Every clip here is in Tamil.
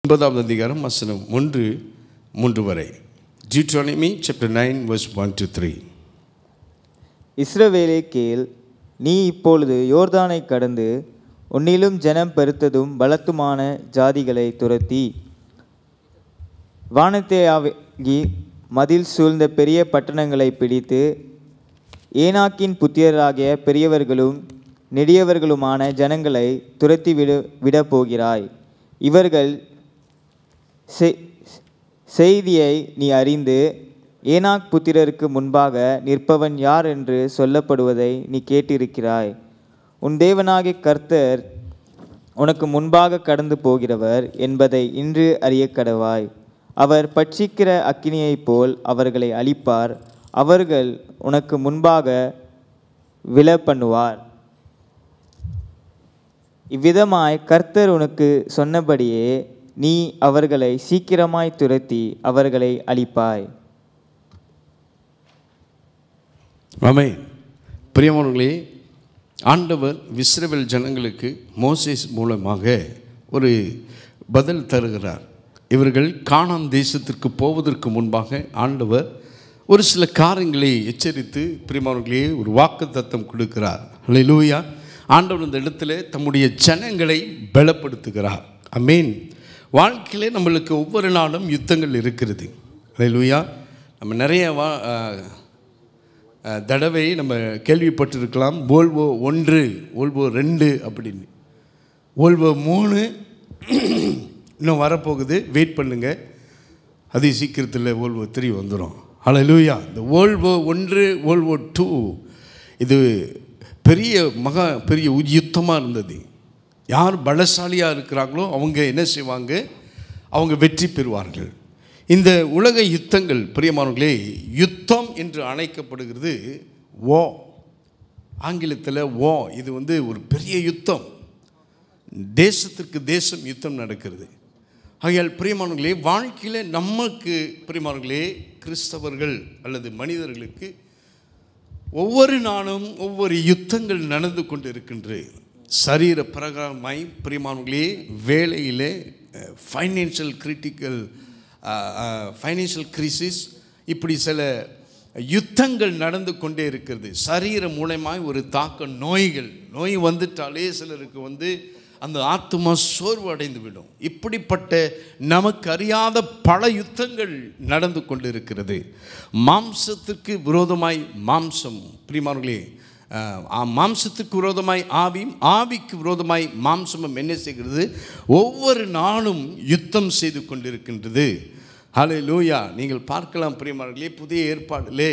9வது அதிகாரம் வசனம் 1-3 வரை. Deuteronomy chapter 9 verse 1-3. இஸ்ரவேலே கேள், நீ இப்பொழுது யோர்தானை கடந்து உன்னிலும் ஜனம் பெருத்ததும் பலத்துமான ஜாதிகளை துரத்தி வானத்தையாகி மதில் சூழ்ந்த பெரிய பட்டணங்களை பிடித்து ஏனாக்கின் புத்திரராகிய பெரியவர்களும் நெடியவர்களுமான ஜனங்களை துரத்தி விடப் போகிறாய். இவர்கள் செய்தியை நீ அறிந்து ஏனாக் புத்திரருக்கு முன்பாக நிற்பவன் யார் என்று சொல்லப்படுவதை நீ கேட்டிருக்கிறாய். உன் தேவனாகிய கர்த்தர் உனக்கு முன்பாக கடந்து போகிறவர் என்பதை இன்று அறிய கடவாய். அவர் பட்சிக்கிற அக்கினியைப் போல் அவர்களை அழிப்பார். அவர்கள் உனக்கு முன்பாக விழ பண்ணுவார். இவ்விதமாய் கர்த்தர் உனக்கு சொன்னபடியே நீ அவர்களை சீக்கிரமாய் துரத்தி அவர்களை அழிப்பாய். ஆமென். பிரியமானவர்களே, ஆண்டவர் இஸ்ரவேல் ஜனங்களுக்கு மோசேஸ் மூலமாக ஒரு பதில் தருகிறார். இவர்கள் கானான் தேசத்திற்கு போவதற்கு முன்பாக ஆண்டவர் ஒரு சில காரியங்களை எச்சரித்து பிரியமானவர்களே ஒரு வாக்குத்தத்தம் கொடுக்கிறார். அல்லேலூயா. ஆண்டவர் இந்த இடத்துல தம்முடைய ஜனங்களை பலப்படுத்துகிறார். ஆமென். வாழ்க்கையிலே நம்மளுக்கு ஒவ்வொரு நாளும் யுத்தங்கள் இருக்கிறது. அல்லேலூயா. நம்ம நிறைய தடவை நம்ம கேள்விப்பட்டிருக்கலாம். World War 1, World War 2 அப்படின்னு. World War 3 இன்னும் வரப்போகுது, வெயிட் பண்ணுங்க. அது சீக்கிரத்தில் World War 3 வந்துடும். அல்லேலூயா. இந்த World War 1, World War 2 இது பெரிய யுத்தமாக இருந்தது. யார் பலசாலியாக இருக்கிறாங்களோ அவங்க என்ன செய்வாங்க, அவங்க வெற்றி பெறுவார்கள். இந்த உலக யுத்தங்கள் பிரியமானவர்களே, யுத்தம் என்று அழைக்கப்படுகிறது வோ, ஆங்கிலத்தில் வோ. இது ஒரு பெரிய யுத்தம், தேசத்திற்கு தேசம் யுத்தம் நடக்கிறது. ஆகையால் பிரியமானவர்களே, வாழ்க்கையில் நமக்கு பிரியமானவர்களே கிறிஸ்தவர்கள் அல்லது மனிதர்களுக்கு ஒவ்வொரு நாளும் ஒவ்வொரு யுத்தங்கள் நடந்து கொண்டு இருக்கின்றது. சரீர பிரகாரமாய் பிரியமானவர்களே, வேலையிலே ஃபைனான்சியல் கிரைசிஸ், இப்படி சில யுத்தங்கள் நடந்து கொண்டே இருக்கிறது. சரீர மூலமாய் ஒரு தாக்கம், நோய் வந்துட்டாலே சிலருக்கு அந்த ஆத்மா சோர்வு அடைந்து விடும். இப்படிப்பட்ட நமக்கு அறியாத பல யுத்தங்கள் நடந்து கொண்டு இருக்கிறது. மாம்சத்துக்கு விரோதமாய் மாம்சம் பிரியமானவர்களே, மாம்சத்துக்கு விரோதமாய் ஆவியும், ஆவிக்கு விரோதமாய் மாம்சமும் என்ன செய்கிறது, ஒவ்வொரு நாளும் யுத்தம் செய்து கொண்டிருக்கின்றது. ஹல்லேலூயா. நீங்கள் பார்க்கலாம் பிரியமானவர்களே, புதிய ஏற்பாட்டிலே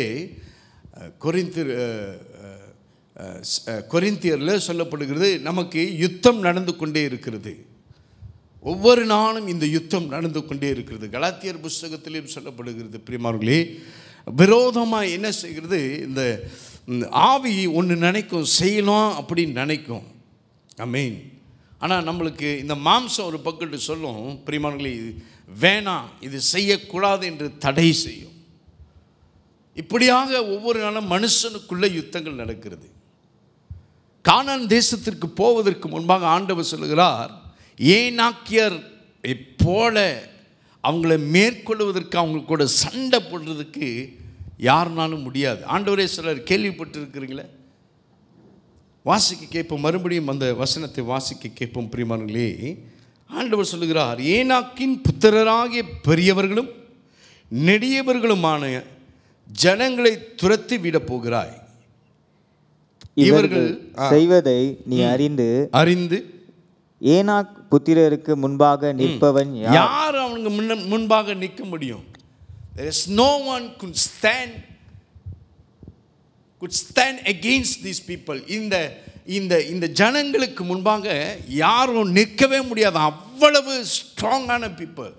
கொரிந்தியரில் சொல்லப்படுகிறது, நமக்கு யுத்தம் நடந்து கொண்டே இருக்கிறது. ஒவ்வொரு நாளும் இந்த யுத்தம் நடந்து கொண்டே இருக்கிறது. கலாத்தியர் புஸ்தகத்திலும் சொல்லப்படுகிறது பிரியமானவர்களே, விரோதமாக என்ன செய்கிறது, இந்த ஆவி ஒன்று நினைக்கும், செய்யணும் அப்படின்னு நினைக்கும். ஆமென். ஆனால் நம்மளுக்கு இந்த மாம்சம் ஒரு பக்கத்து சொல்லும், பிரியமானவர்களே வேணாம், இது செய்யக்கூடாது என்று தடை செய்யும். இப்படியாக ஒவ்வொரு நாளும் மனுஷனுக்குள்ள யுத்தங்கள் நடக்கிறது. கானான் தேசத்திற்கு போவதற்கு முன்பாக ஆண்டவர் சொல்லுகிறார், ஏனாக்கியர் போல அவங்கள மேற்கொள்வதற்கு, அவங்க கூட சண்டை போடுறதுக்கு யாருனாலும் முடியாது. ஆண்டவரே சிலர் கேள்விப்பட்டிருக்கிறீங்களே, வாசிக்க கேட்போம். மறுபடியும் அந்த வசனத்தை வாசிக்க கேட்போம் பிரியமானவர்களே. ஆண்டவர் சொல்லுகிறார், ஏனாக்கின் புத்திரராகிய பெரியவர்களும் நெடியவர்களுமான ஜனங்களை துரத்தி விட போகிறாய். இவர்கள் செய்வதை நீ அறிந்து ஏனாக் புத்திரருக்கு முன்பாக நிற்பவன் யார்? அவங்க முன்பாக நிற்க முடியும்? There is no one could stand against these people. இந்த ஜனங்களுக்கு முன்பாக யாரும் நிற்கவே முடியாது. அவ்வளவு ஸ்ட்ராங்கான பீப்புள்.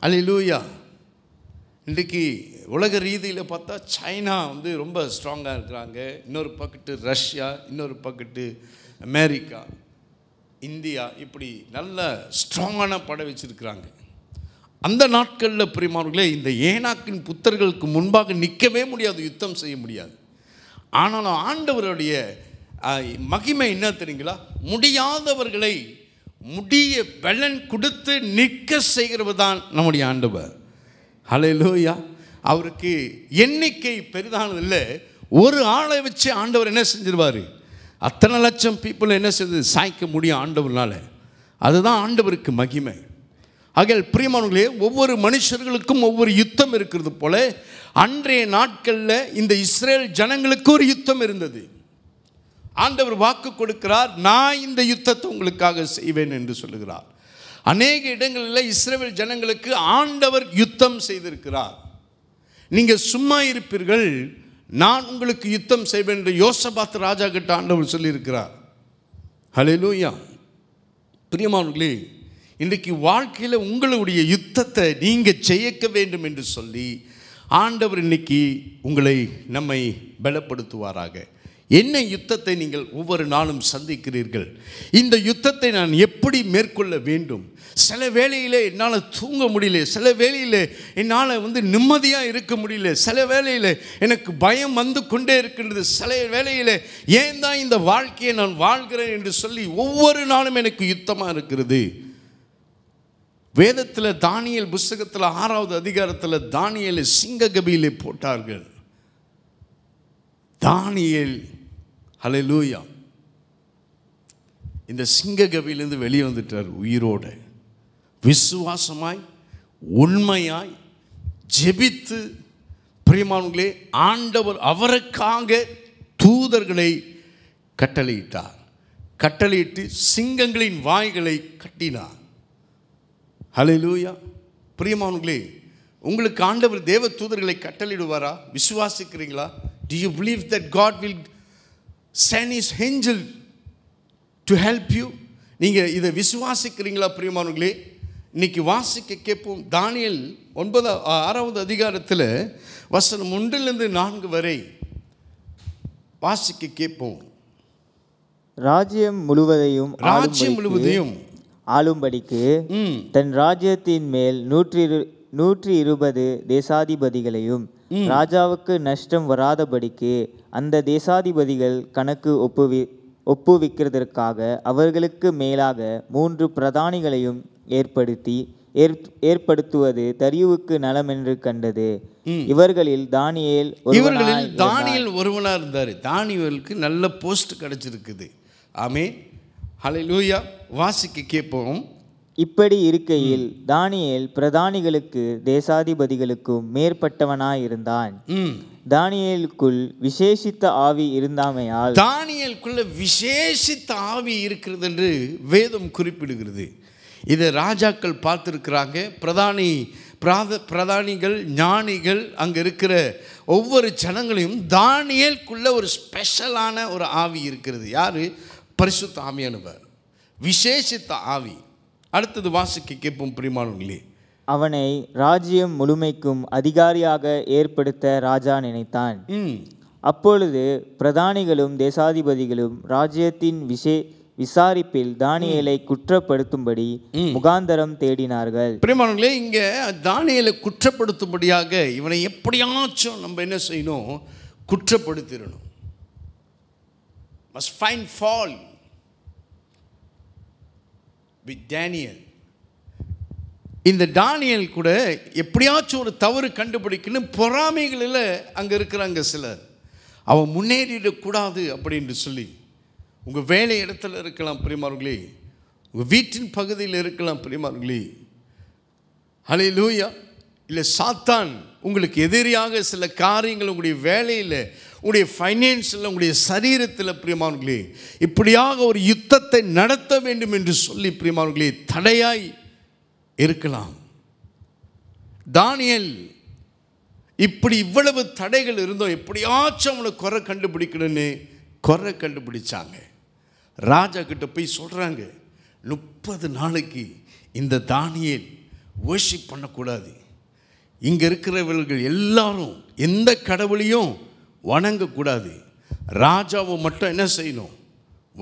அல்லேலூயா. இன்றைக்கு உலக ரீதியில் பார்த்தா சைனா ரொம்ப ஸ்ட்ராங்காக இருக்கிறாங்க. இன்னொரு பக்கத்து ரஷ்யா, இன்னொரு பக்கத்து அமெரிக்கா, இந்தியா, இப்படி நல்ல ஸ்ட்ராங்கான படை வச்சுருக்கிறாங்க. அந்த நாட்களில் பிரியமானவர்களே, இந்த ஏனாக்கின் புத்தர்களுக்கு முன்பாக நிற்கவே முடியாது, யுத்தம் செய்ய முடியாது. ஆனாலும் ஆண்டவருடைய மகிமை என்ன தெரியுங்களா? முடியாதவர்களை முடிய பலன் கொடுத்து நிற்க செய்கிறவர் தான் நம்முடைய ஆண்டவர். ஹல்லேலூயா. அவருக்கு எண்ணிக்கை பெரிதானது இல்லை. ஒரு ஆளை வச்சு ஆண்டவர் என்ன செஞ்சிருவார்? அத்தனை லட்சம் பீப்புள் என்ன செய்து சாய்க்க முடியும் ஆண்டவர்னால. அதுதான் ஆண்டவருக்கு மகிமை. ஆகையால் பிரியமானவர்களே, ஒவ்வொரு மனுஷர்களுக்கும் ஒவ்வொரு யுத்தம் இருக்கிறது போல அன்றைய நாட்களில் இந்த இஸ்ரேல் ஜனங்களுக்கு ஒரு யுத்தம் இருந்தது. ஆண்டவர் வாக்கு கொடுக்கிறார், நான் இந்த யுத்தத்தை உங்களுக்காக செய்வேன் என்று சொல்லுகிறார். அநேக இடங்களில் இஸ்ரேல் ஜனங்களுக்கு ஆண்டவர் யுத்தம் செய்திருக்கிறார். நீங்கள் சும்மா இருப்பீர்கள், நான் உங்களுக்கு யுத்தம் செய்வேன் என்று யோசபாத் ராஜா கிட்ட ஆண்டவர் சொல்லியிருக்கிறார். ஹல்லேலூயா. பிரியமானவர்களே, இன்றைக்கு வாழ்க்கையில் உங்களுடைய யுத்தத்தை நீங்கள் செய்ய வேண்டும் என்று சொல்லி ஆண்டவர் இன்னைக்கு நம்மை பலப்படுத்துவாராக. என்ன யுத்தத்தை நீங்கள் ஒவ்வொரு நாளும் சந்திக்கிறீர்கள்? இந்த யுத்தத்தை நான் எப்படி மேற்கொள்ள வேண்டும்? சில வேளையில் என்னால் தூங்க முடியல, சில வேளையில் என்னால் நிம்மதியாக இருக்க முடியல, சில வேளையில் எனக்கு பயம் வந்து கொண்டே இருக்கின்றது, சில வேளையில் ஏன் தான் இந்த வாழ்க்கையை நான் வாழ்கிறேன் என்று சொல்லி ஒவ்வொரு நாளும் எனக்கு யுத்தமாக இருக்கிறது. வேதத்தில் தானியேல் புஸ்தகத்தில் 6வது அதிகாரத்தில் தானியேலை சிங்ககபியிலே போட்டார்கள். தானியேல் ஹல்லேலூயா இந்த சிங்ககபியிலிருந்து வெளியே வந்துட்டார் உயிரோடு. விசுவாசமாய் உண்மையாய் ஜெபித்து, பிரியமானவர்களே, ஆண்டவர் அவருக்காக தூதர்களை கட்டளையிட்டார். கட்டளையிட்டு சிங்கங்களின் வாய்களை கட்டினார். ஹல்லேலூயா. பிரியமானவர்களே, உங்களுக்கு ஆண்டவர் தேவ தூதர்களை கட்டளையிடுவாரா? விசுவாசிக்கிறீங்களா? Do you believe that God will send his angel to help you? நீங்கள் இதை விசுவாசிக்கிறீங்களா? பிரியமானவர்களே, இன்னைக்கு வாசிக்க கேட்போம். தானியேல் 6வது அதிகாரத்தில் வசனம் 1-4 வரை வாசிக்க கேட்போம். ராஜ்யம் முழுவதையும் ஆளும்படிக்கு தன் ராஜ்யத்தின் மேல் 120 தேசாதிபதிகளையும் ராஜாவுக்கு நஷ்டம் வராதபடிக்கு அந்த தேசாதிபதிகள் கணக்கு ஒப்புவிக்கிறதற்காக அவர்களுக்கு மேலாக 3 பிரதானிகளையும் ஏற்படுத்துவது தரியுவுக்கு நலமென்று கண்டது. இவர்களில் தானியேல் ஒருவனாக இருந்தார். தானியேலுக்கு நல்ல போஸ்ட் கிடைச்சிருக்குது. ஆமென். ஹல்லேலூயா. வாசிக்க கேட்போம். இப்படி இருக்கையில் தானியேல் பிரதானிகளுக்கு தேசாதிபதிகளுக்கும் மேற்பட்டவனாயிருந்தான். தானியேலுக்குள் விசேஷித்த ஆவி இருந்தாமையால் தானியேலுக்குள்ள விசேஷித்த ஆவி இருக்கிறது என்று வேதம் குறிப்பிடுகிறது. இதை ராஜாக்கள் பார்த்துருக்கிறாங்க. பிரதானிகள், ஞானிகள், அங்கே இருக்கிற ஒவ்வொரு ஜனங்களையும் தானியேலுக்குள்ள ஒரு ஸ்பெஷலான ஒரு ஆவி இருக்கிறது. யாரு? பரிசுத்த ஆவியானவர், விசேஷித்த ஆவி. அடுத்தது வாசிக்க கேட்போம். பிரியமானவர்களே, அவனை ராஜ்யம் முழுமைக்கும் அதிகாரியாக ஏற்படுத்த ராஜா நினைத்தான். அப்பொழுது பிரதானிகளும் தேசாதிபதிகளும் ராஜ்யத்தின் விசாரிப்பில் தானியேலை குற்றப்படுத்தும்படி முகாந்தரம் தேடினார்கள். பிரியமானவர்களே, இங்க தானியேலை குற்றப்படுத்தும்படியாக இவனை எப்படியாச்சும் நம்ம என்ன செய்யணும்? குற்றப்படுத்திடணும். must find fault with Daniel. இந்த தானியேல் கூட எப்படியாச்சும் ஒரு தவறு கண்டுபிடிக்கணும். பொறாமைகளில் அங்கே இருக்கிறாங்க சிலர். அவன் முன்னேறிடக்கூடாது அப்படின்னு சொல்லி. உங்கள் வேலை இடத்துல இருக்கலாம் பிரியமானவர்களே, உங்கள் வீட்டின் பகுதியில் இருக்கலாம் பிரியமானவர்களே. ஹல்லேலூயா. இல்லை, சாத்தான் உங்களுக்கு எதிரியாக சில காரியங்கள் உங்களுடைய வேலையில், உங்களுடைய ஃபைனான்ஸில், உங்களுடைய சரீரத்தில் பிரியமானவர்களே இப்படியாக ஒரு யுத்தத்தை நடத்த வேண்டும் என்று சொல்லி பிரியமானவர்களே தடையாய் இருக்கலாம். தானியேல் இப்படி இவ்வளவு தடைகள் இருந்தோம், எப்படியாச்சும் அவனை குறை கண்டுபிடிக்கணும்னு குறை கண்டுபிடிச்சாங்க. ராஜா கிட்ட போய் சொல்கிறாங்க, 30 நாளைக்கு இந்த தானியேல் வர்ஷிப் பண்ணக்கூடாது. இங்கே இருக்கிறவர்கள் எல்லாரும் எந்த கடவுளையும் வணங்கக்கூடாது. ராஜாவை மட்டும் என்ன செய்யணும்?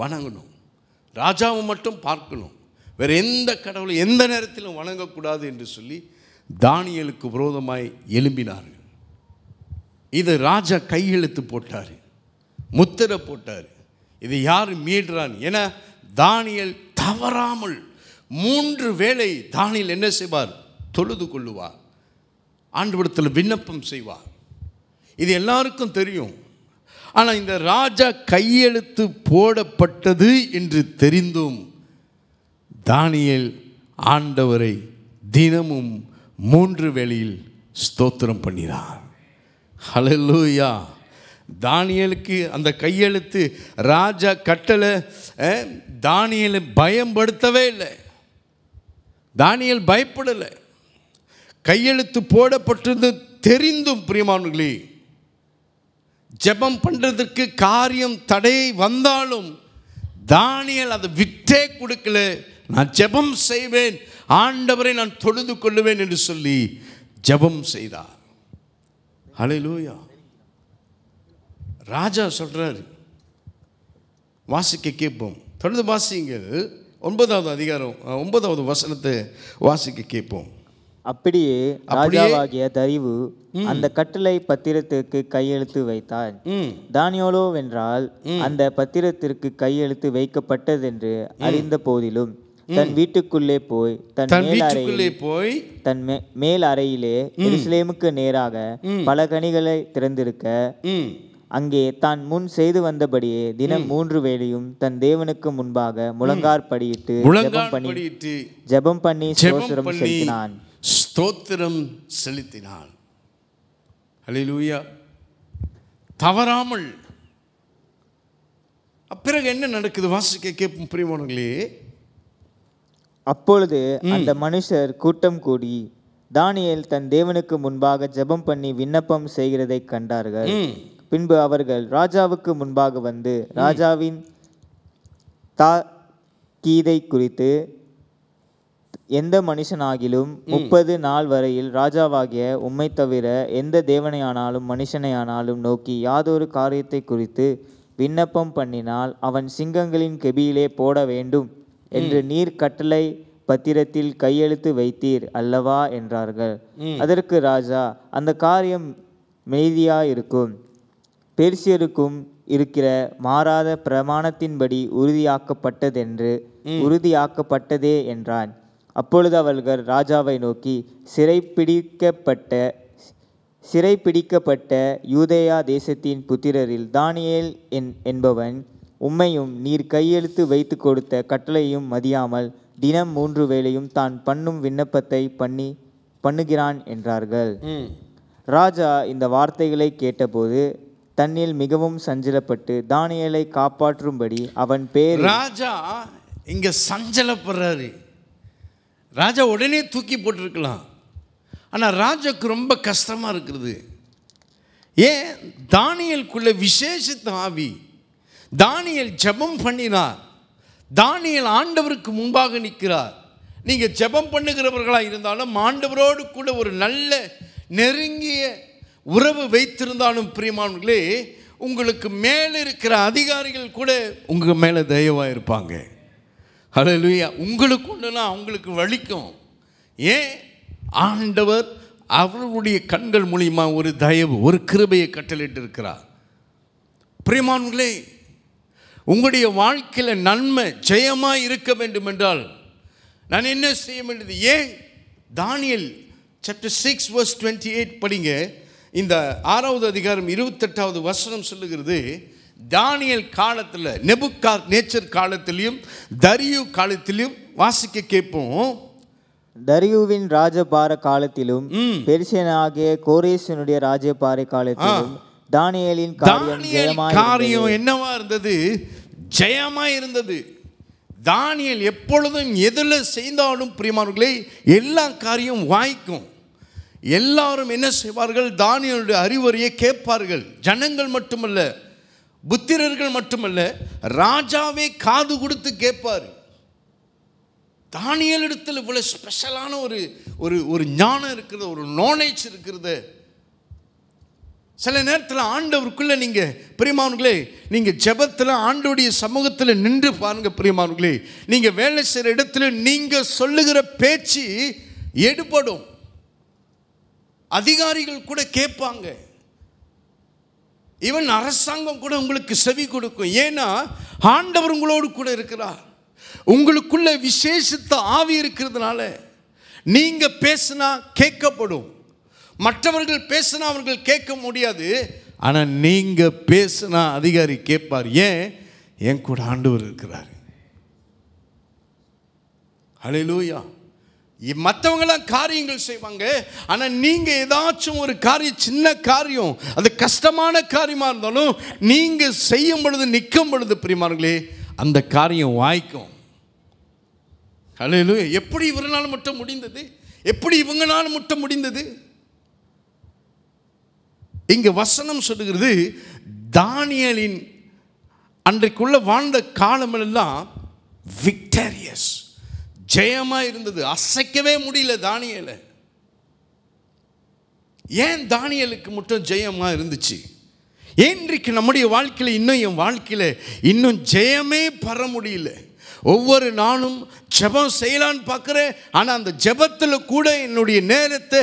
வணங்கணும். ராஜாவை மட்டும் பார்க்கணும். வேறு எந்த கடவுளை எந்த நேரத்திலும் வணங்கக்கூடாது என்று சொல்லி தானியேலுக்கு விரோதமாய் எழும்பினார்கள். இதை ராஜா கையெழுத்து போட்டார், முத்திரை போட்டார். இதை யார் மீடுறான்? ஏன்னா தானியேல் தவறாமல் 3 வேளை தானியேல் என்ன செய்வார்? தொழுது கொள்ளுவார், ஆண்டவரிடத்தில் விண்ணப்பம் செய்வார். இது எல்லாருக்கும் தெரியும். ஆனால் இந்த ராஜா கையெழுத்து போடப்பட்டது என்று தெரிந்தும் தானியேல் ஆண்டவரை தினமும் 3 வேளையில் ஸ்தோத்திரம் பண்ணினார். ஹல்லேலூயா. தானியேலுக்கு அந்த கையெழுத்து ராஜா கட்டளை தானியேலை பயப்படுத்தவே இல்லை. தானியேல் பயப்படலை. கையெழுத்து போடப்பட்டது தெரிந்தும் பிரியமானவர்களே, ஜெபம் பண்ணுறதுக்கு காரியம் தடை வந்தாலும் தானியேல் அதை விட்டே கொடுக்கல. நான் ஜெபம் செய்வேன், ஆண்டவரை நான் தொழுது கொள்ளுவேன் என்று சொல்லி ஜெபம் செய்தார். ஹல்லேலூயா. ராஜா சொல்றாரு, வாசிக்க கேட்போம். தொடர்ந்து வாசிங்கள். 9வது அதிகாரம் 9வது வசனத்தை வாசிக்க கேட்போம். அப்படியே ராஜாவாகிய தரியு அந்த கட்டளை பத்திரத்திற்கு கையெழுத்து வைத்தார். தானியேலோ வென்றால் அந்த பத்திரத்திற்கு கையெழுத்து வைக்கப்பட்டதென்று அறிந்த போதிலும் தன் வீட்டுக்குள்ளே போய் தன் மேல் அறையிலே எருசலேமுக்கு நேராக பல கனிகளை திறந்திருக்க அங்கே தான் முன் செய்து வந்தபடியே தினம் 3 வேளையும் தன் தேவனுக்கு முன்பாக முழங்காற்படியிட்டு ஜெபம் பண்ணி ஸ்தோத்திரம் செலுத்தினான். ஹல்லேலூயா. தவறாமல். பிறகு என்ன நடக்குது? வாசிக்க கேட்போம் பிரியமானவர்களே. அப்பொழுது அந்த மனுஷர் கூட்டம் கூடி தானியேல் தன் தேவனுக்கு முன்பாக ஜெபம் பண்ணி விண்ணப்பம் செய்கிறதை கண்டார்கள். பின்பு அவர்கள் ராஜாவுக்கு முன்பாக வந்து ராஜாவின் தாக்கீதை குறித்து எந்த மனுஷனாகிலும் 30 நாள் வரையில் ராஜாவாகிய உம்மை தவிர எந்த தேவனையானாலும் மனுஷனையானாலும் நோக்கி யாதொரு காரியத்தை குறித்து விண்ணப்பம் பண்ணினால் அவன் சிங்கங்களின் கெபியிலே போட வேண்டும் என்று நீர் கட்டளை பத்திரத்தில் கையெழுத்து வைத்தீர் அல்லவா என்றார்கள். அதற்கு ராஜா, அந்த காரியம் மெய்தியாயிருக்கும், பெர்சியருக்கும் இருக்கிற மாறாத பிரமாணத்தின்படி உறுதியாக்கப்பட்டதே என்றான். அப்பொழுது அவர்கள் ராஜாவை நோக்கி, சிறைப்பிடிக்கப்பட்ட யூதேயா தேசத்தின் புத்திரரில் தானியேல் என்பவன் உம்மையும் நீர் கையெழுத்து வைத்து கொடுத்த கட்டளையும் மதியாமல் தினம் 3 வேளையும் தான் பண்ணும் விண்ணப்பத்தை பண்ணுகிறான் என்றார்கள். ராஜா இந்த வார்த்தைகளை கேட்டபோது தன்னில் மிகவும் சஞ்சலப்பட்டு தானியேலை காப்பாற்றும்படி அவன் பேர். ராஜா இங்க சஞ்சலப்படுறாரு. ராஜா உடனே தூக்கி போட்டிருக்கலாம். ஆனால் ராஜாக்கு ரொம்ப கஷ்டமா இருக்கிறது. ஏன்? தானியேலுக்குள்ள விசேஷித்த ஆவி. தானியேல் ஜெபம் பண்ணினார். தானியேல் ஆண்டவருக்கு முன்பாக நிற்கிறார். நீங்க ஜெபம் பண்ணுகிறவர்களாக இருந்தாலும் ஆண்டவரோடு கூட ஒரு நல்ல நெருங்கிய உறவு வைத்திருந்தாலும் பிரியமானவர்களே, உங்களுக்கு மேலே இருக்கிற அதிகாரிகள் கூட உங்க மேலே தயவாக இருப்பாங்க. ஹல்லேலூயா. உங்களுக்கு ஒன்றுனா அவங்களுக்கு வலிக்கும். ஏன்? ஆண்டவர் அவர்களுடைய கண்கள் மூலியமா ஒரு தயவு, ஒரு கிருபையை கட்டளையிட்டு இருக்கிறார். பிரியமானவர்களே, உங்களுடைய வாழ்க்கையில் நன்மை ஜெயமாக இருக்க வேண்டும் என்றால் நான் என்ன செய்ய வேண்டியது? ஏன்? தானியேல் chapter 6 verse 28 படிங்க. இந்த 6வது அதிகாரம் 28வது வசனம் சொல்லுகிறது, தானியேல் காலத்தில், நேச்சர் காலத்திலையும் தரியு காலத்திலையும் வாசிக்க கேட்போம். தரியுவின் ராஜபார காலத்திலும் பெர்சியனாகிய கோரேசனுடைய ராஜபார காலத்திலும் தானியேலின் காரியம் என்னவா இருந்தது? ஜெயமா இருந்தது. தானியேல் எப்பொழுதும் எதில் செய்தாலும் பிரியமானவர்களே எல்லா காரியம் வாய்க்கும். எல்லாரும் என்ன செய்வார்கள்? தானியேலுடைய அறிவுரையை கேட்பார்கள். ஜனங்கள் மட்டுமல்ல, புத்திரர்கள் மட்டுமல்ல, ராஜாவே காது கொடுத்து கேட்பார். தானியேல் இடத்துல இவ்வளவு ஸ்பெஷலான ஒரு ஞானம் இருக்கிறது, ஒரு நாலேஜ் இருக்கிறது. சில நேரத்தில் ஆண்டவருக்குள்ள நீங்க பிரியமானவர்களே, நீங்க ஜெபத்தில் ஆண்டவருடைய சமூகத்தில் நின்று பாருங்க பிரியமானவர்களே, நீங்க வேலை செய்கிற இடத்துல நீங்க சொல்லுகிற பேச்சு எடுபடும். அதிகாரிகள் கூட கேட்பாங்க. ஈவன் அரசாங்கம் கூட உங்களுக்கு செவி கொடுக்கும். ஏன்னா ஆண்டவர் உங்களோடு கூட இருக்கிறார். உங்களுக்குள்ள விசேஷித்த ஆவி இருக்கிறதுனால நீங்க பேசினா கேட்கப்படும். மற்றவர்கள் பேசினா அவர்கள் கேட்க முடியாது. ஆனால் நீங்க பேசினா அதிகாரி கேட்பார். ஏன்? என் கூட ஆண்டவர் இருக்கிறார். ஹல்லேலூயா. மற்றவங்களாம் காரியங்கள் செய்வாங்க. ஆனால் நீங்கள் ஏதாச்சும் ஒரு காரியம், சின்ன காரியம், அது கஷ்டமான காரியமாக இருந்தாலும் நீங்கள் செய்யும் பொழுது, நிற்கும் பொழுது பிரியமானவர்களே, அந்த காரியம் வாய்க்கும். ஹல்லேலூயா. எப்படி இவரால் மட்டும் முடிந்தது? எப்படி இவங்களால மட்டும் முடிந்தது? இங்க வசனம் சொல்லுகிறது, தானியேலின் அன்றைக்குள்ள வாழ்ந்த காலமெல்லாம் விக்டரியஸ், ஜெயமா இருந்தது. அசைக்கவே முடியல தானியேலை. ஏன் தானியேலுக்கு மட்டும் ஜெயமா இருந்துச்சு? இன்றைக்கு நம்முடைய வாழ்க்கையில் இன்னும், என் வாழ்க்கையில் இன்னும் ஜெயமே பெற முடியல. ஒவ்வொரு நாளும் ஜெபம் செய்யலான்னு பார்க்குறேன். ஆனால் அந்த ஜெபத்தில் கூட என்னுடைய நேரத்தை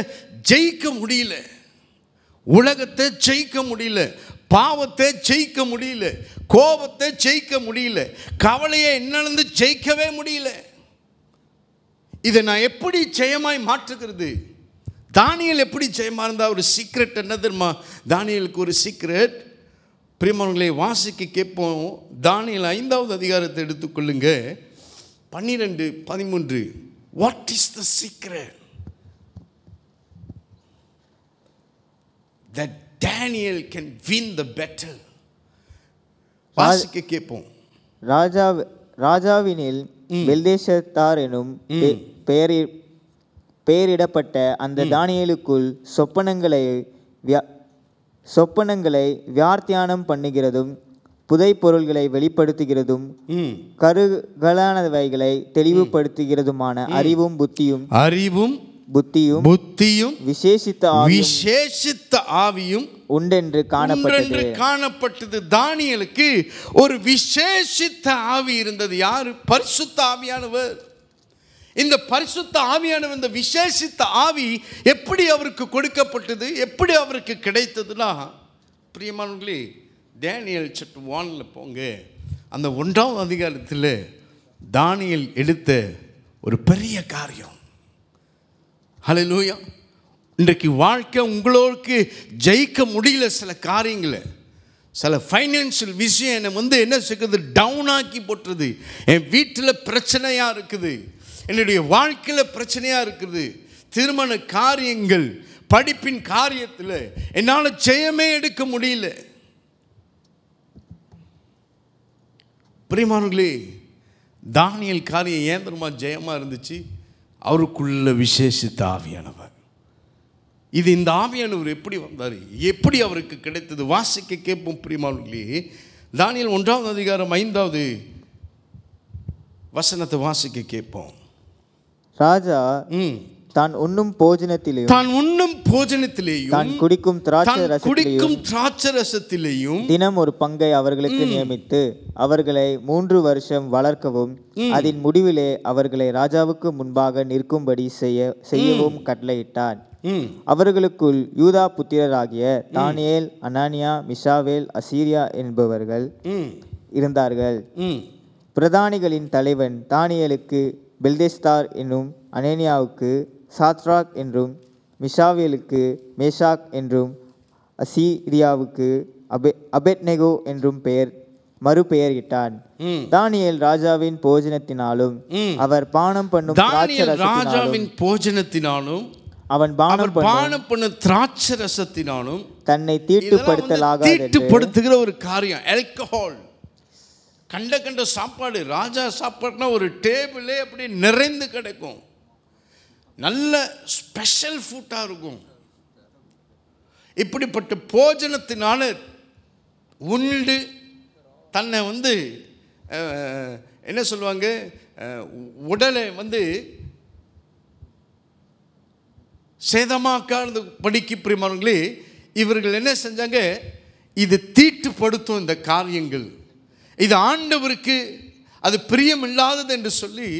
ஜெயிக்க முடியல. உலகத்தை ஜெயிக்க முடியல, பாவத்தை ஜெயிக்க முடியல, கோபத்தை ஜெயிக்க முடியல, கவலையை என்னிலிருந்து ஜெயிக்கவே முடியல. இதை நான் எப்படி ஜெயமாய் மாற்றுகிறது? தானியேல் எப்படி ஜெயமாக இருந்தால்? ஒரு சீக்ரெட் என்ன தெரியுமா? தானியேலுக்கு ஒரு சீக்ரெட். பிரியமானவர்களே, வாசிக்க கேட்போம். தானியேல் 5வது அதிகாரத்தை எடுத்துக்கொள்ளுங்க, 12-13. What is the secret that Daniel can win the battle? வாசிக்க கேட்போம். ராஜாவினில் பெல்தேஷாத்தார் எனும் பெயரிடப்பட்ட அந்த தானியேலுக்குள் சொப்பனங்களை வியார்த்தியானம் பண்ணுகிறதும், புதை பொருள்களை வெளிப்படுத்துகிறதும், கருகலானவைகளை தெளிவுபடுத்துகிறதுமான அறிவும் புத்தியும் விசேஷித்த ஆவியும் உண்டென்று காணப்பட்டது. தானியேலுக்கு ஒரு விசேஷித்த ஆவி இருந்தது. யாரு? பரிசுத்த ஆவியானவர். இந்த பரிசுத்த ஆவியானவர், இந்த விசேஷித்த ஆவி எப்படி அவருக்கு கொடுக்கப்பட்டது, எப்படி அவருக்கு கிடைத்ததுன்னா, பிரியமானவர்களே, தானியேல் சாப்டர் 1 போங்க. அந்த 1வது அதிகாரத்தில் தானியேல் எடுத்த ஒரு பெரிய காரியம். ஹல்லேலூயா. இன்றைக்கு வாழ்க்கை உங்களுக்கு ஜெயிக்க முடியல. சில காரியங்களை, சில ஃபைனான்சியல் விஷயம் என்னை என்ன செய்யுது? டவுன் ஆக்கி போட்டுருது. என் வீட்டில் பிரச்சனையாக இருக்குது, என்னுடைய வாழ்க்கையில் பிரச்சனையாக இருக்குது, திருமண காரியங்கள், படிப்பின் காரியத்தில் என்னால் ஜெயமே எடுக்க முடியல. பிரியமானவர்களே, தானியேல் காரியம் ஏன் தெரியுமா ஜெயமாக இருந்துச்சு? அவருக்குள்ள விசேஷித்த ஆவியானவர். இது இந்த ஆவியானவர் எப்படி வந்தார், எப்படி அவருக்கு கிடைத்தது? வாசிக்க கேட்போம் பிரியமானவர்களே. தானியேல் 1வது அதிகாரம் 5வது வசனத்தை வாசிக்க கேட்போம். ராஜா தான் உண்ணும் போஜனத்திலேயும் தான் குடிக்கும் திராட்சரசத்திலேயும் தினம் ஒரு பங்கை அவர்களுக்கு நியமித்து அவர்களை 3 வருஷம் வளர்க்கவும், அதன் முடிவிலே அவர்களை ராஜாவுக்கு முன்பாக நிற்கும்படி செய்யவும் கட்டளையிட்டான். அவர்களுக்குள் யூதா புத்திரராகிய தானியேல், அனானியா, மிஷாவேல், அசீரியா என்பவர்கள் இருந்தார்கள். பிரதானிகளின் தலைவன் தானியேலுக்கு பெல்தேஷ்தார் என்னும், அனனியாவுக்கு சாத்ராக் என்றும், மிஷாவேலுக்கு மேஷாக் என்றும், அசீரியாவுக்கு அபெத்நேகோ என்றும் மறுபெயரிட்டான். தானியேல் ராஜாவின் போஜனத்தினாலும் அவர் பானம் பண்ணும் அவன் பானம் பண்ணும் திராட்சரசத்தினாலும் தன்னை தீட்டுப்படுத்துகிற ஒரு காரியம். ஆல்கஹால், கண்ட சாப்பாடு, ராஜா சாப்பாடுனா ஒரு டேபிளே அப்படி நிறைந்து கிடைக்கும். நல்ல ஸ்பெஷல் ஃபுட்டாக இருக்கும். இப்படிப்பட்ட போஜனத்தினால உண்டு தன்னை என்ன சொல்லுவாங்க, உடலை சேதமாக்காத படிக்கு பிரியமானவர்களே, இவர்கள் என்ன செஞ்சாங்க? இது தீட்டுப்படுத்தும் இந்த காரியங்கள், இது ஆண்டவருக்கு அது பிரியமில்லாதது என்று சொல்லி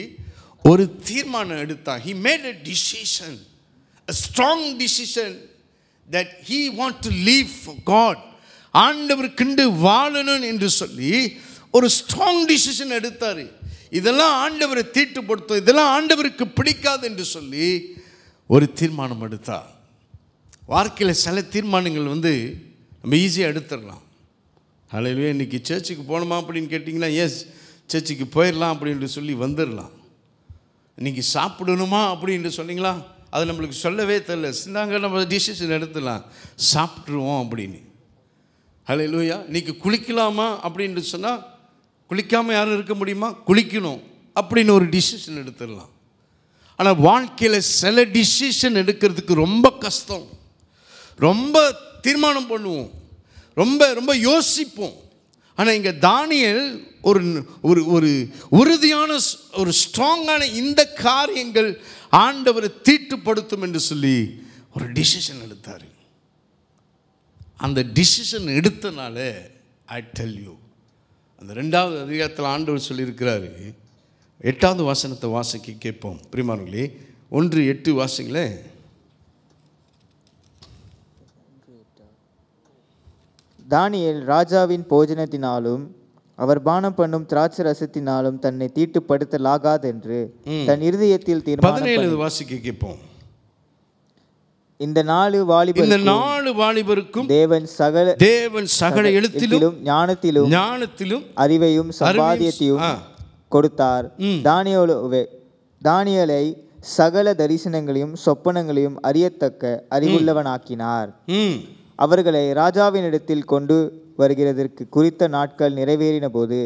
ஒரு தீர்மானம் எடுத்தார். He made a decision, a strong decision that he want to live for God. ஆண்டவருக்குண்டு வாழணும் என்று சொல்லி ஒரு ஸ்ட்ராங் டிசிஷன் எடுத்தார். இதெல்லாம் ஆண்டவரை தீட்டுப்படுத்தும், இதெல்லாம் ஆண்டவருக்கு பிடிக்காது என்று சொல்லி ஒரு தீர்மானம் எடுத்தார். வாழ்க்கையில் சில தீர்மானங்கள் நம்ம ஈஸியாக எடுத்துடலாம். ஹல்லேலூயா. இன்றைக்கி சர்ச்சுக்கு போகணுமா அப்படின்னு கேட்டிங்கன்னா எஸ், சர்ச்சுக்கு போயிடலாம் அப்படின்ட்டு சொல்லி வந்துடலாம். இன்றைக்கி சாப்பிடணுமா அப்படின்ட்டு சொன்னீங்களா, அது நம்மளுக்கு சொல்லவே தெரியல, சின்னாங்க நம்ம டிசிஷன் எடுத்துடலாம், சாப்பிட்ருவோம் அப்படின்னு. ஹல்லேலூயா. இன்றைக்கி குளிக்கலாமா அப்படின்ட்டு சொன்னால் குளிக்காமல் யாரும் இருக்க முடியுமா, குளிக்கணும் அப்படின்னு ஒரு டிசிஷன் எடுத்துடலாம். ஆனால் வாழ்க்கையில் சில டிசிஷன் எடுக்கிறதுக்கு ரொம்ப கஷ்டம், ரொம்ப தீர்மானம் பண்ணுவோம், ரொம்ப ரொம்ப யோசிப்போம். ஆனால் இங்கே தானியேல் ஒரு ஒரு ஒரு உறுதியான ஒரு ஸ்ட்ராங்கான இந்த காரியங்கள் ஆண்டவரை தீட்டுப்படுத்தும் என்று சொல்லி ஒரு டிசிஷன் எடுத்தார். அந்த டிசிஷன் எடுத்தனால ஐ டெல் யூ, அந்த 2வது அதிகாரத்தில் ஆண்டவர் சொல்லியிருக்கிறாரு. 8வது வசனத்தை வாசிக்க கேட்போம் பிரியமானவர்களே. 1:8 வாசிங்களே. தானியேல் ராஜாவின் போஜனத்தினாலும் அவர் பானம் பண்ணும் திராட்சை ரசத்தினாலும் தன்னை தீட்டுப்படுத்தலாகாதென்று தன் இருதயத்தில் தீர்மானம். 17 வாசிக்க கேட்போம். இந்த 4 வாலிபருக்கும் தேவன் சகல எழுத்திலும் ஞானத்திலும் அறிவையும் சம்பாத்தியத்தையும் கொடுத்தார். தானியேலை சகல தரிசனங்களையும் சொப்பனங்களையும் அறியத்தக்க அறிவுள்ளவனாக்கினார். அவர்களை ராஜாவினிடத்தில் கொண்டு வருகிறதற்கு குறித்த நாட்கள் நிறைவேறின போது